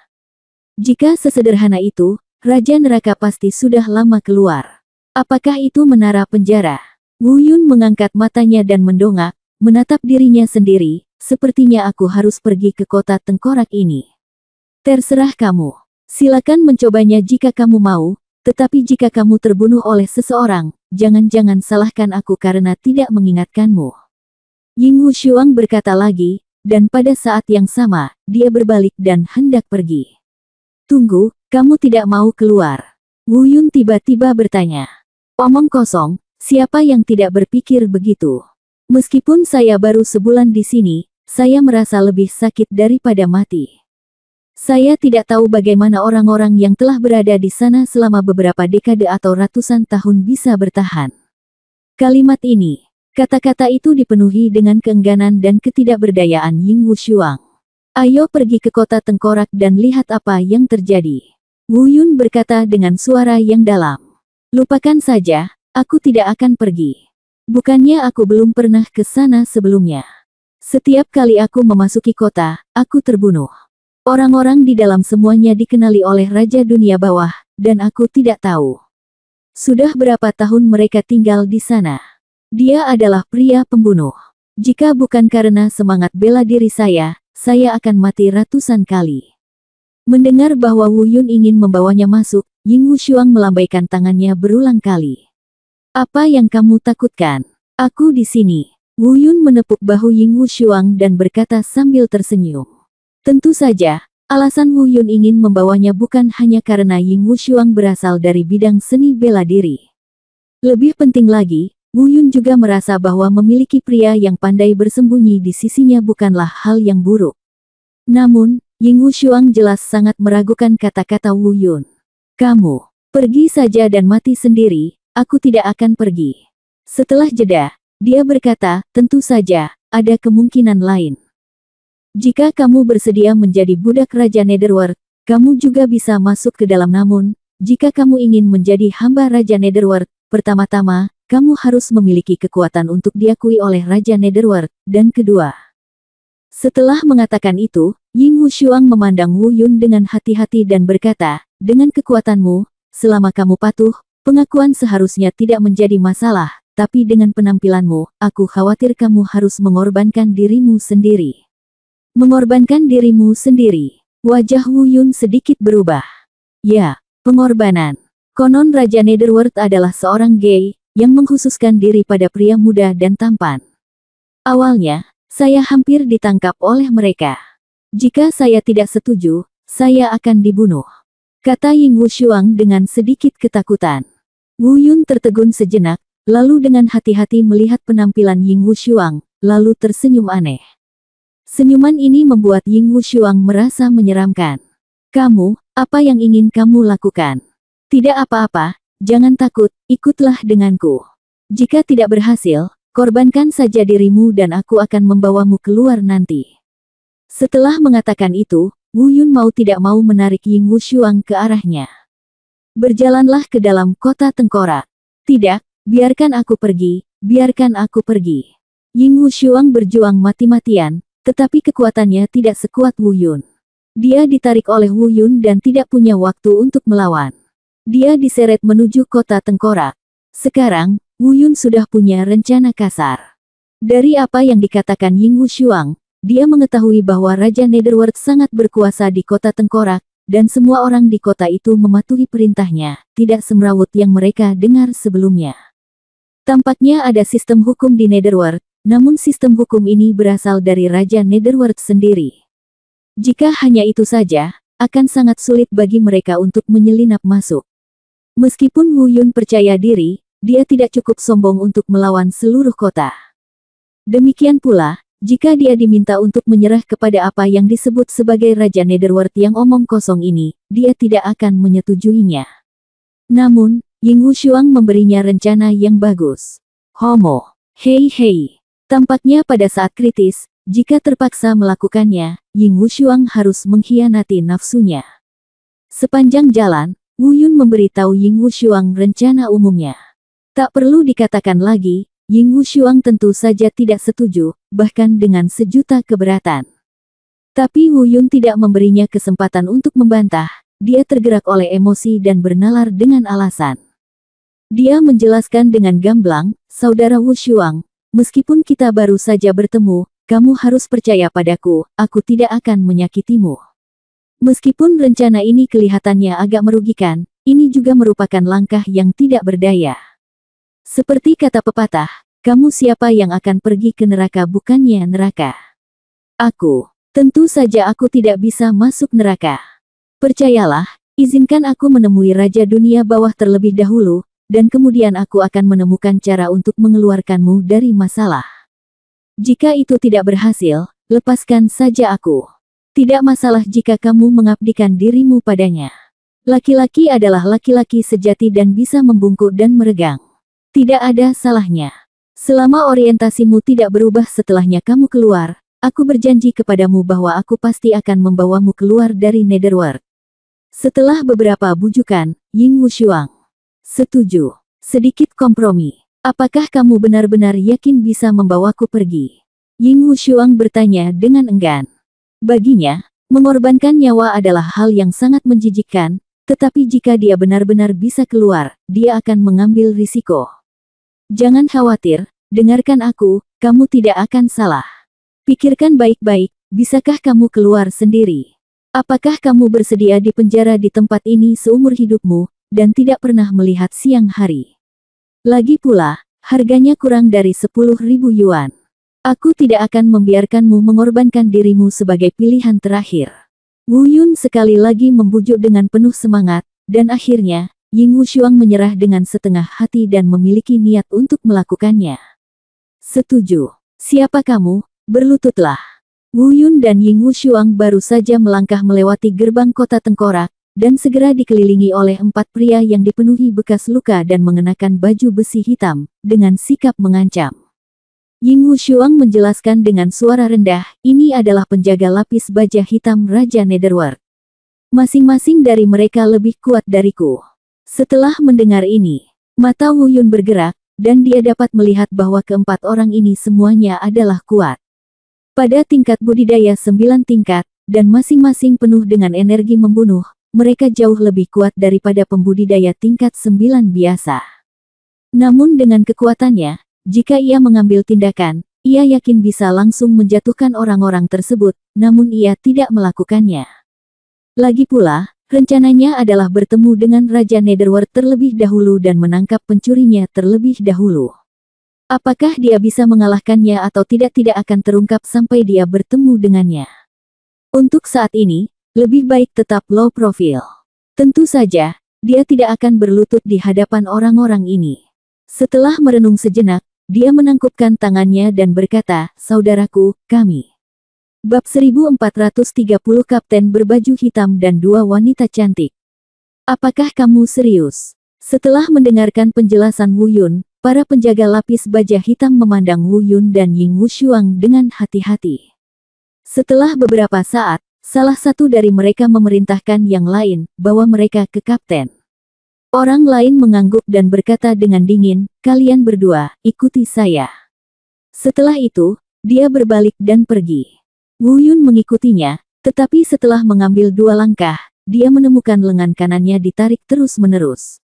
Speaker 1: Jika sesederhana itu, Raja Neraka pasti sudah lama keluar. Apakah itu menara penjara? Wu Yun mengangkat matanya dan mendongak, menatap dirinya sendiri, sepertinya aku harus pergi ke kota Tengkorak ini. Terserah kamu. Silakan mencobanya jika kamu mau, tetapi jika kamu terbunuh oleh seseorang, jangan-jangan salahkan aku karena tidak mengingatkanmu. Ying Wushuang berkata lagi, dan pada saat yang sama, dia berbalik dan hendak pergi. Tunggu, kamu tidak mau keluar? Wu Yun tiba-tiba bertanya. Omong kosong, siapa yang tidak berpikir begitu? Meskipun saya baru sebulan di sini, saya merasa lebih sakit daripada mati. Saya tidak tahu bagaimana orang-orang yang telah berada di sana selama beberapa dekade atau ratusan tahun bisa bertahan. Kalimat ini, kata-kata itu dipenuhi dengan keengganan dan ketidakberdayaan Ying Wushuang. Ayo pergi ke kota Tengkorak dan lihat apa yang terjadi. Wu Yun berkata dengan suara yang dalam. Lupakan saja, aku tidak akan pergi. Bukannya aku belum pernah ke sana sebelumnya. Setiap kali aku memasuki kota, aku terbunuh. Orang-orang di dalam semuanya dikenali oleh Raja Dunia Bawah, dan aku tidak tahu. Sudah berapa tahun mereka tinggal di sana? Dia adalah pria pembunuh. Jika bukan karena semangat bela diri saya akan mati ratusan kali. Mendengar bahwa Wu Yun ingin membawanya masuk, Ying Wushuang melambaikan tangannya berulang kali. Apa yang kamu takutkan? Aku di sini. Wu Yun menepuk bahu Ying Wushuang dan berkata sambil tersenyum. Tentu saja, alasan Wu Yun ingin membawanya bukan hanya karena Ying Wushuang berasal dari bidang seni bela diri. Lebih penting lagi, Wu Yun juga merasa bahwa memiliki pria yang pandai bersembunyi di sisinya bukanlah hal yang buruk. Namun, Ying Wushuang jelas sangat meragukan kata-kata Wu Yun. Kamu, pergi saja dan mati sendiri, aku tidak akan pergi. Setelah jeda, dia berkata, tentu saja, ada kemungkinan lain. Jika kamu bersedia menjadi budak Raja Netherworld, kamu juga bisa masuk ke dalam namun, jika kamu ingin menjadi hamba Raja Netherworld, pertama-tama, kamu harus memiliki kekuatan untuk diakui oleh Raja Netherworld. Dan kedua, setelah mengatakan itu, Ying Wushuang memandang Wu Yun dengan hati-hati dan berkata, dengan kekuatanmu, selama kamu patuh, pengakuan seharusnya tidak menjadi masalah, tapi dengan penampilanmu, aku khawatir kamu harus mengorbankan dirimu sendiri. Mengorbankan dirimu sendiri. Wajah Wu Yun sedikit berubah. Ya, pengorbanan. Konon Raja Netherworld adalah seorang gay, yang mengkhususkan diri pada pria muda dan tampan. Awalnya, saya hampir ditangkap oleh mereka. Jika saya tidak setuju, saya akan dibunuh, kata Ying Wushuang dengan sedikit ketakutan. Wu Yun tertegun sejenak, lalu dengan hati-hati melihat penampilan Ying Wushuang, lalu tersenyum aneh. Senyuman ini membuat Ying Wushuang merasa menyeramkan. Kamu, apa yang ingin kamu lakukan? Tidak apa-apa, jangan takut, ikutlah denganku. Jika tidak berhasil, korbankan saja dirimu dan aku akan membawamu keluar nanti. Setelah mengatakan itu, Wu Yun mau tidak mau menarik Ying Wushuang ke arahnya. Berjalanlah ke dalam kota tengkorak. Tidak, biarkan aku pergi, biarkan aku pergi. Ying Wushuang berjuang mati-matian, tetapi kekuatannya tidak sekuat Wu Yun. Dia ditarik oleh Wu Yun dan tidak punya waktu untuk melawan. Dia diseret menuju kota tengkorak. Sekarang, Wu Yun sudah punya rencana kasar. Dari apa yang dikatakan Ying Wushuang, dia mengetahui bahwa Raja Netherworld sangat berkuasa di kota tengkorak, dan semua orang di kota itu mematuhi perintahnya, tidak semrawut yang mereka dengar sebelumnya. Tampaknya ada sistem hukum di Netherworld, namun sistem hukum ini berasal dari Raja Netherworld sendiri. Jika hanya itu saja, akan sangat sulit bagi mereka untuk menyelinap masuk. Meskipun Wu Yun percaya diri, dia tidak cukup sombong untuk melawan seluruh kota. Demikian pula, jika dia diminta untuk menyerah kepada apa yang disebut sebagai Raja Netherworld yang omong kosong ini, dia tidak akan menyetujuinya. Namun, Ying Wushuang memberinya rencana yang bagus. Homo. Hei. Tampaknya pada saat kritis, jika terpaksa melakukannya, Ying Wushuang harus mengkhianati nafsunya. Sepanjang jalan, Wu Yun memberitahu Ying Wushuang rencana umumnya. Tak perlu dikatakan lagi, Ying Wushuang tentu saja tidak setuju, bahkan dengan sejuta keberatan. Tapi Wu Yun tidak memberinya kesempatan untuk membantah, dia tergerak oleh emosi dan bernalar dengan alasan. Dia menjelaskan dengan gamblang, Saudara Wushuang, meskipun kita baru saja bertemu, kamu harus percaya padaku, aku tidak akan menyakitimu. Meskipun rencana ini kelihatannya agak merugikan, ini juga merupakan langkah yang tidak berdaya. Seperti kata pepatah, kamu siapa yang akan pergi ke neraka bukannya neraka? Aku. Tentu saja aku tidak bisa masuk neraka. Percayalah, izinkan aku menemui Raja Dunia Bawah terlebih dahulu, dan kemudian aku akan menemukan cara untuk mengeluarkanmu dari masalah. Jika itu tidak berhasil, lepaskan saja aku. Tidak masalah jika kamu mengabdikan dirimu padanya. Laki-laki adalah laki-laki sejati dan bisa membungkuk dan meregang. Tidak ada salahnya. Selama orientasimu tidak berubah setelahnya kamu keluar, aku berjanji kepadamu bahwa aku pasti akan membawamu keluar dari Netherworld. Setelah beberapa bujukan, Ying Wushuang setuju. Sedikit kompromi. Apakah kamu benar-benar yakin bisa membawaku pergi? Ying Wushuang bertanya dengan enggan. Baginya, mengorbankan nyawa adalah hal yang sangat menjijikkan, tetapi jika dia benar-benar bisa keluar, dia akan mengambil risiko. Jangan khawatir, dengarkan aku, kamu tidak akan salah. Pikirkan baik-baik, bisakah kamu keluar sendiri? Apakah kamu bersedia dipenjara di tempat ini seumur hidupmu, dan tidak pernah melihat siang hari? Lagi pula, harganya kurang dari 10.000 yuan. Aku tidak akan membiarkanmu mengorbankan dirimu sebagai pilihan terakhir. Wu Yun sekali lagi membujuk dengan penuh semangat, dan akhirnya, Ying Wushuang menyerah dengan setengah hati dan memiliki niat untuk melakukannya. Setuju. Siapa kamu? Berlututlah. Wu Yun dan Ying Wushuang baru saja melangkah melewati gerbang kota tengkorak, dan segera dikelilingi oleh 4 pria yang dipenuhi bekas luka dan mengenakan baju besi hitam, dengan sikap mengancam. Ying Wushuang menjelaskan dengan suara rendah, ini adalah penjaga lapis baja hitam Raja Netherworld. Masing-masing dari mereka lebih kuat dariku. Setelah mendengar ini, mata Wu Yun bergerak, dan dia dapat melihat bahwa keempat orang ini semuanya adalah kuat. Pada tingkat budidaya 9 tingkat, dan masing-masing penuh dengan energi membunuh, mereka jauh lebih kuat daripada pembudidaya tingkat 9 biasa. Namun dengan kekuatannya, jika ia mengambil tindakan, ia yakin bisa langsung menjatuhkan orang-orang tersebut, namun ia tidak melakukannya. Lagi pula, rencananya adalah bertemu dengan Raja Netherworld terlebih dahulu dan menangkap pencurinya terlebih dahulu. Apakah dia bisa mengalahkannya atau tidak akan terungkap sampai dia bertemu dengannya. Untuk saat ini, lebih baik tetap low profile. Tentu saja, dia tidak akan berlutut di hadapan orang-orang ini. Setelah merenung sejenak, dia menangkupkan tangannya dan berkata, "Saudaraku, kami." Bab 1430 Kapten berbaju hitam dan dua wanita cantik. Apakah kamu serius? Setelah mendengarkan penjelasan Wu Yun, para penjaga lapis baja hitam memandang Wu Yun dan Ying Wushuang dengan hati-hati. Setelah beberapa saat, salah satu dari mereka memerintahkan yang lain, bawa mereka ke kapten. Orang lain mengangguk dan berkata dengan dingin, "Kalian berdua, ikuti saya." Setelah itu, dia berbalik dan pergi. Wu Yun mengikutinya, tetapi setelah mengambil 2 langkah, dia menemukan lengan kanannya ditarik terus-menerus.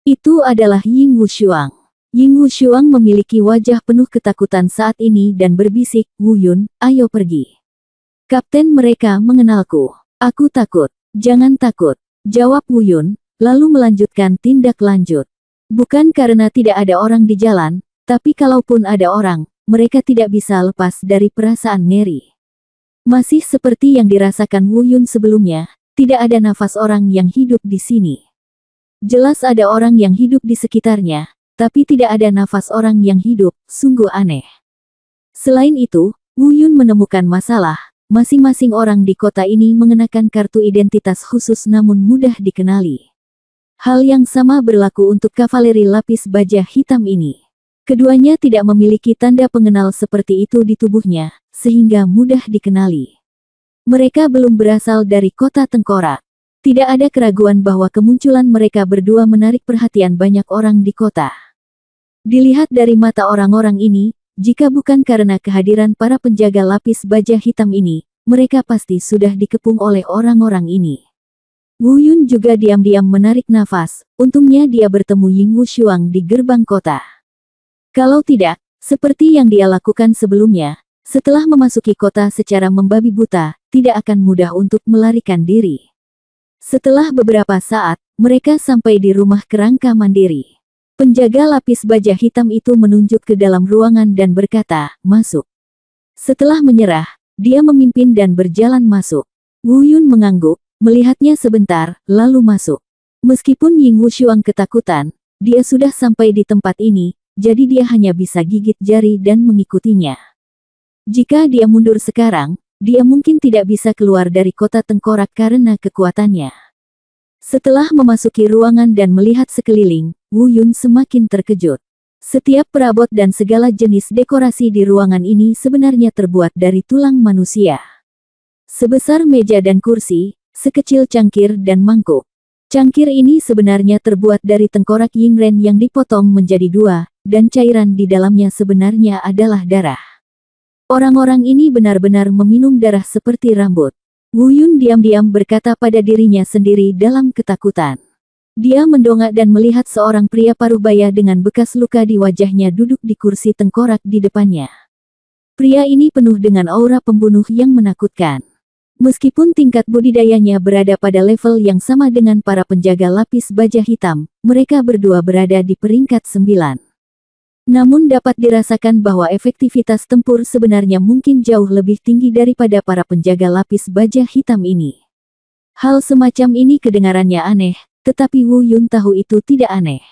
Speaker 1: Itu adalah Ying Wushuang. Ying Wushuang memiliki wajah penuh ketakutan saat ini dan berbisik, "Wu Yun, ayo pergi." "Kapten, mereka mengenalku." "Aku takut." "Jangan takut," jawab Wu Yun, lalu melanjutkan tindak lanjut. "Bukan karena tidak ada orang di jalan, tapi kalaupun ada orang, mereka tidak bisa lepas dari perasaan ngeri." Masih seperti yang dirasakan Wu Yun sebelumnya, tidak ada nafas orang yang hidup di sini. Jelas ada orang yang hidup di sekitarnya, tapi tidak ada nafas orang yang hidup, sungguh aneh. Selain itu, Wu Yun menemukan masalah, masing-masing orang di kota ini mengenakan kartu identitas khusus namun mudah dikenali. Hal yang sama berlaku untuk kavaleri lapis baja hitam ini. Keduanya tidak memiliki tanda pengenal seperti itu di tubuhnya, sehingga mudah dikenali. Mereka belum berasal dari kota tengkorak. Tidak ada keraguan bahwa kemunculan mereka berdua menarik perhatian banyak orang di kota. Dilihat dari mata orang-orang ini, jika bukan karena kehadiran para penjaga lapis baja hitam ini, mereka pasti sudah dikepung oleh orang-orang ini. Wu Yun juga diam-diam menarik nafas, untungnya dia bertemu Ying Wushuang di gerbang kota. Kalau tidak, seperti yang dia lakukan sebelumnya, setelah memasuki kota secara membabi buta, tidak akan mudah untuk melarikan diri. Setelah beberapa saat, mereka sampai di rumah kerangka mandiri. Penjaga lapis baja hitam itu menunjuk ke dalam ruangan dan berkata, "Masuk." Setelah menyerah, dia memimpin dan berjalan masuk. Wu Yun mengangguk, melihatnya sebentar, lalu masuk. Meskipun Ying Wushuang ketakutan, dia sudah sampai di tempat ini, jadi dia hanya bisa gigit jari dan mengikutinya. Jika dia mundur sekarang, dia mungkin tidak bisa keluar dari kota tengkorak karena kekuatannya. Setelah memasuki ruangan dan melihat sekeliling, Wu Yun semakin terkejut. Setiap perabot dan segala jenis dekorasi di ruangan ini sebenarnya terbuat dari tulang manusia. Sebesar meja dan kursi, sekecil cangkir dan mangkuk. Cangkir ini sebenarnya terbuat dari tengkorak Yingren yang dipotong menjadi 2, dan cairan di dalamnya sebenarnya adalah darah. Orang-orang ini benar-benar meminum darah seperti rambut. Wu Yun diam-diam berkata pada dirinya sendiri dalam ketakutan. Dia mendongak dan melihat seorang pria parubaya dengan bekas luka di wajahnya duduk di kursi tengkorak di depannya. Pria ini penuh dengan aura pembunuh yang menakutkan. Meskipun tingkat budidayanya berada pada level yang sama dengan para penjaga lapis baja hitam, mereka berdua berada di peringkat 9. Namun dapat dirasakan bahwa efektivitas tempur sebenarnya mungkin jauh lebih tinggi daripada para penjaga lapis baja hitam ini. Hal semacam ini kedengarannya aneh, tetapi Wu Yun tahu itu tidak aneh.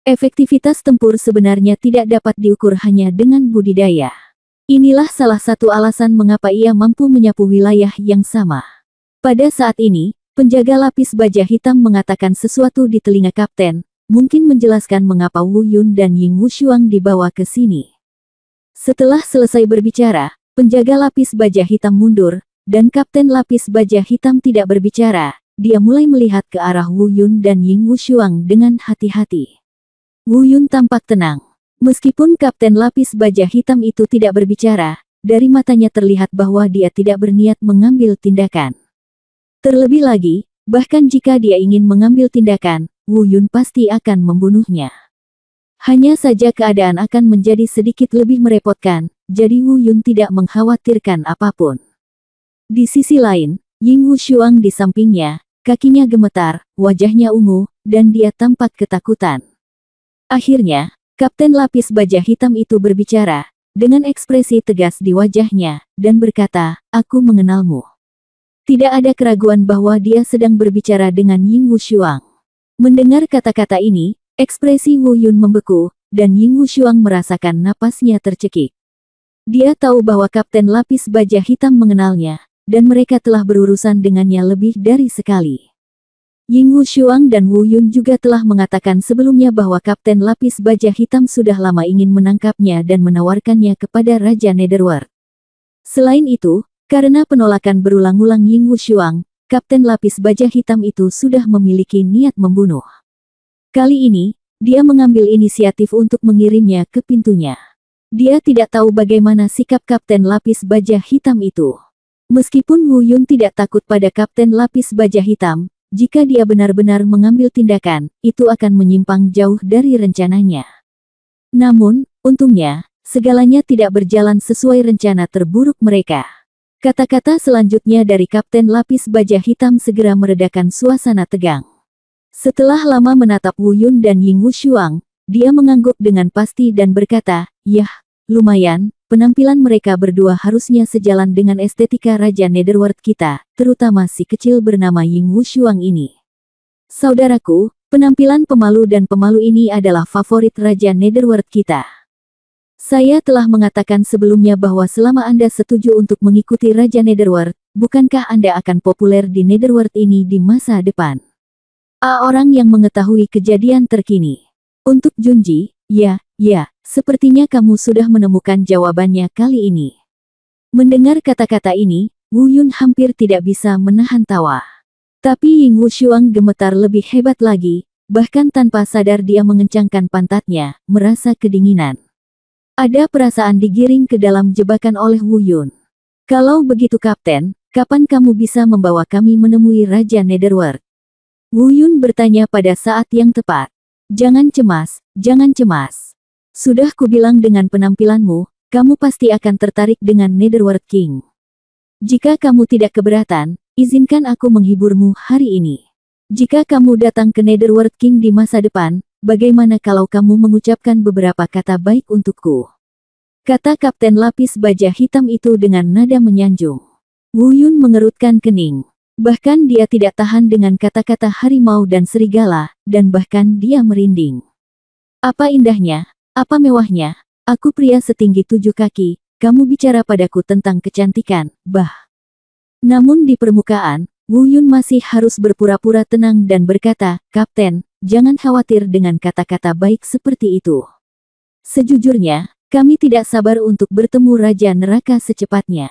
Speaker 1: Efektivitas tempur sebenarnya tidak dapat diukur hanya dengan budidaya. Inilah salah satu alasan mengapa ia mampu menyapu wilayah yang sama. Pada saat ini, penjaga lapis baja hitam mengatakan sesuatu di telinga kapten, mungkin menjelaskan mengapa Wu Yun dan Ying Wushuang dibawa ke sini. Setelah selesai berbicara, penjaga lapis baja hitam mundur, dan kapten lapis baja hitam tidak berbicara. Dia mulai melihat ke arah Wu Yun dan Ying Wushuang dengan hati-hati. Wu Yun tampak tenang. Meskipun Kapten Lapis Baja Hitam itu tidak berbicara, dari matanya terlihat bahwa dia tidak berniat mengambil tindakan. Terlebih lagi, bahkan jika dia ingin mengambil tindakan, Wu Yun pasti akan membunuhnya. Hanya saja keadaan akan menjadi sedikit lebih merepotkan, jadi Wu Yun tidak mengkhawatirkan apapun. Di sisi lain, Ying Wushuang di sampingnya, kakinya gemetar, wajahnya ungu, dan dia tampak ketakutan. Akhirnya, Kapten Lapis Baja Hitam itu berbicara, dengan ekspresi tegas di wajahnya, dan berkata, "Aku mengenalmu." Tidak ada keraguan bahwa dia sedang berbicara dengan Ying Wushuang. Mendengar kata-kata ini, ekspresi Wu Yun membeku, dan Ying Wushuang merasakan napasnya tercekik. Dia tahu bahwa Kapten Lapis Baja Hitam mengenalnya, dan mereka telah berurusan dengannya lebih dari sekali. Ying Wushuang dan Wu Yun juga telah mengatakan sebelumnya bahwa Kapten Lapis Baja Hitam sudah lama ingin menangkapnya dan menawarkannya kepada Raja Netherworld. Selain itu, karena penolakan berulang-ulang Ying Wushuang, Kapten Lapis Baja Hitam itu sudah memiliki niat membunuh. Kali ini, dia mengambil inisiatif untuk mengirimnya ke pintunya. Dia tidak tahu bagaimana sikap Kapten Lapis Baja Hitam itu. Meskipun Wu Yun tidak takut pada Kapten Lapis Baja Hitam, jika dia benar-benar mengambil tindakan, itu akan menyimpang jauh dari rencananya. Namun, untungnya, segalanya tidak berjalan sesuai rencana terburuk mereka. Kata-kata selanjutnya dari Kapten Lapis Baja Hitam segera meredakan suasana tegang. Setelah lama menatap Wu Yun dan Ying Wushuang, dia mengangguk dengan pasti dan berkata, "Yah, lumayan, penampilan mereka berdua harusnya sejalan dengan estetika Raja Netherworld kita, terutama si kecil bernama Ying Wushuang ini. Saudaraku, penampilan pemalu dan pemalu ini adalah favorit Raja Netherworld kita. Saya telah mengatakan sebelumnya bahwa selama Anda setuju untuk mengikuti Raja Netherworld, bukankah Anda akan populer di Netherworld ini di masa depan?" Orang yang mengetahui kejadian terkini. Untuk Junji, ya, sepertinya kamu sudah menemukan jawabannya kali ini. Mendengar kata-kata ini, Wu Yun hampir tidak bisa menahan tawa. Tapi Ying Wushuang gemetar lebih hebat lagi, bahkan tanpa sadar dia mengencangkan pantatnya, merasa kedinginan. Ada perasaan digiring ke dalam jebakan oleh Wu Yun. "Kalau begitu Kapten, kapan kamu bisa membawa kami menemui Raja Netherworld?" Wu Yun bertanya pada saat yang tepat. Jangan cemas. Sudah kubilang dengan penampilanmu, kamu pasti akan tertarik dengan Netherworld King. Jika kamu tidak keberatan, izinkan aku menghiburmu hari ini. Jika kamu datang ke Netherworld King di masa depan, bagaimana kalau kamu mengucapkan beberapa kata baik untukku?" Kata Kapten Lapis Baja Hitam itu dengan nada menyanjung. Wu Yun mengerutkan kening. Bahkan dia tidak tahan dengan kata-kata harimau dan serigala, dan bahkan dia merinding. "Apa indahnya, apa mewahnya, aku pria setinggi 7 kaki, kamu bicara padaku tentang kecantikan, bah." Namun di permukaan, Wu Yun masih harus berpura-pura tenang dan berkata, "Kapten, jangan khawatir dengan kata-kata baik seperti itu. Sejujurnya, kami tidak sabar untuk bertemu Raja Neraka secepatnya.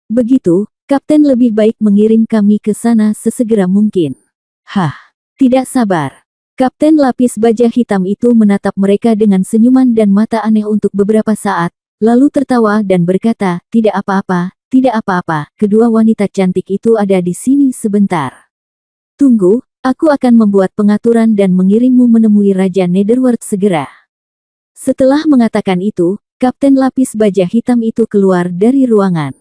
Speaker 1: Begitu, Kapten lebih baik mengirim kami ke sana sesegera mungkin." "Hah, tidak sabar." Kapten Lapis Baja Hitam itu menatap mereka dengan senyuman dan mata aneh untuk beberapa saat, lalu tertawa dan berkata, tidak apa-apa, kedua wanita cantik itu ada di sini sebentar. Tunggu, aku akan membuat pengaturan dan mengirimmu menemui Raja Netherworld segera." Setelah mengatakan itu, Kapten Lapis Baja Hitam itu keluar dari ruangan.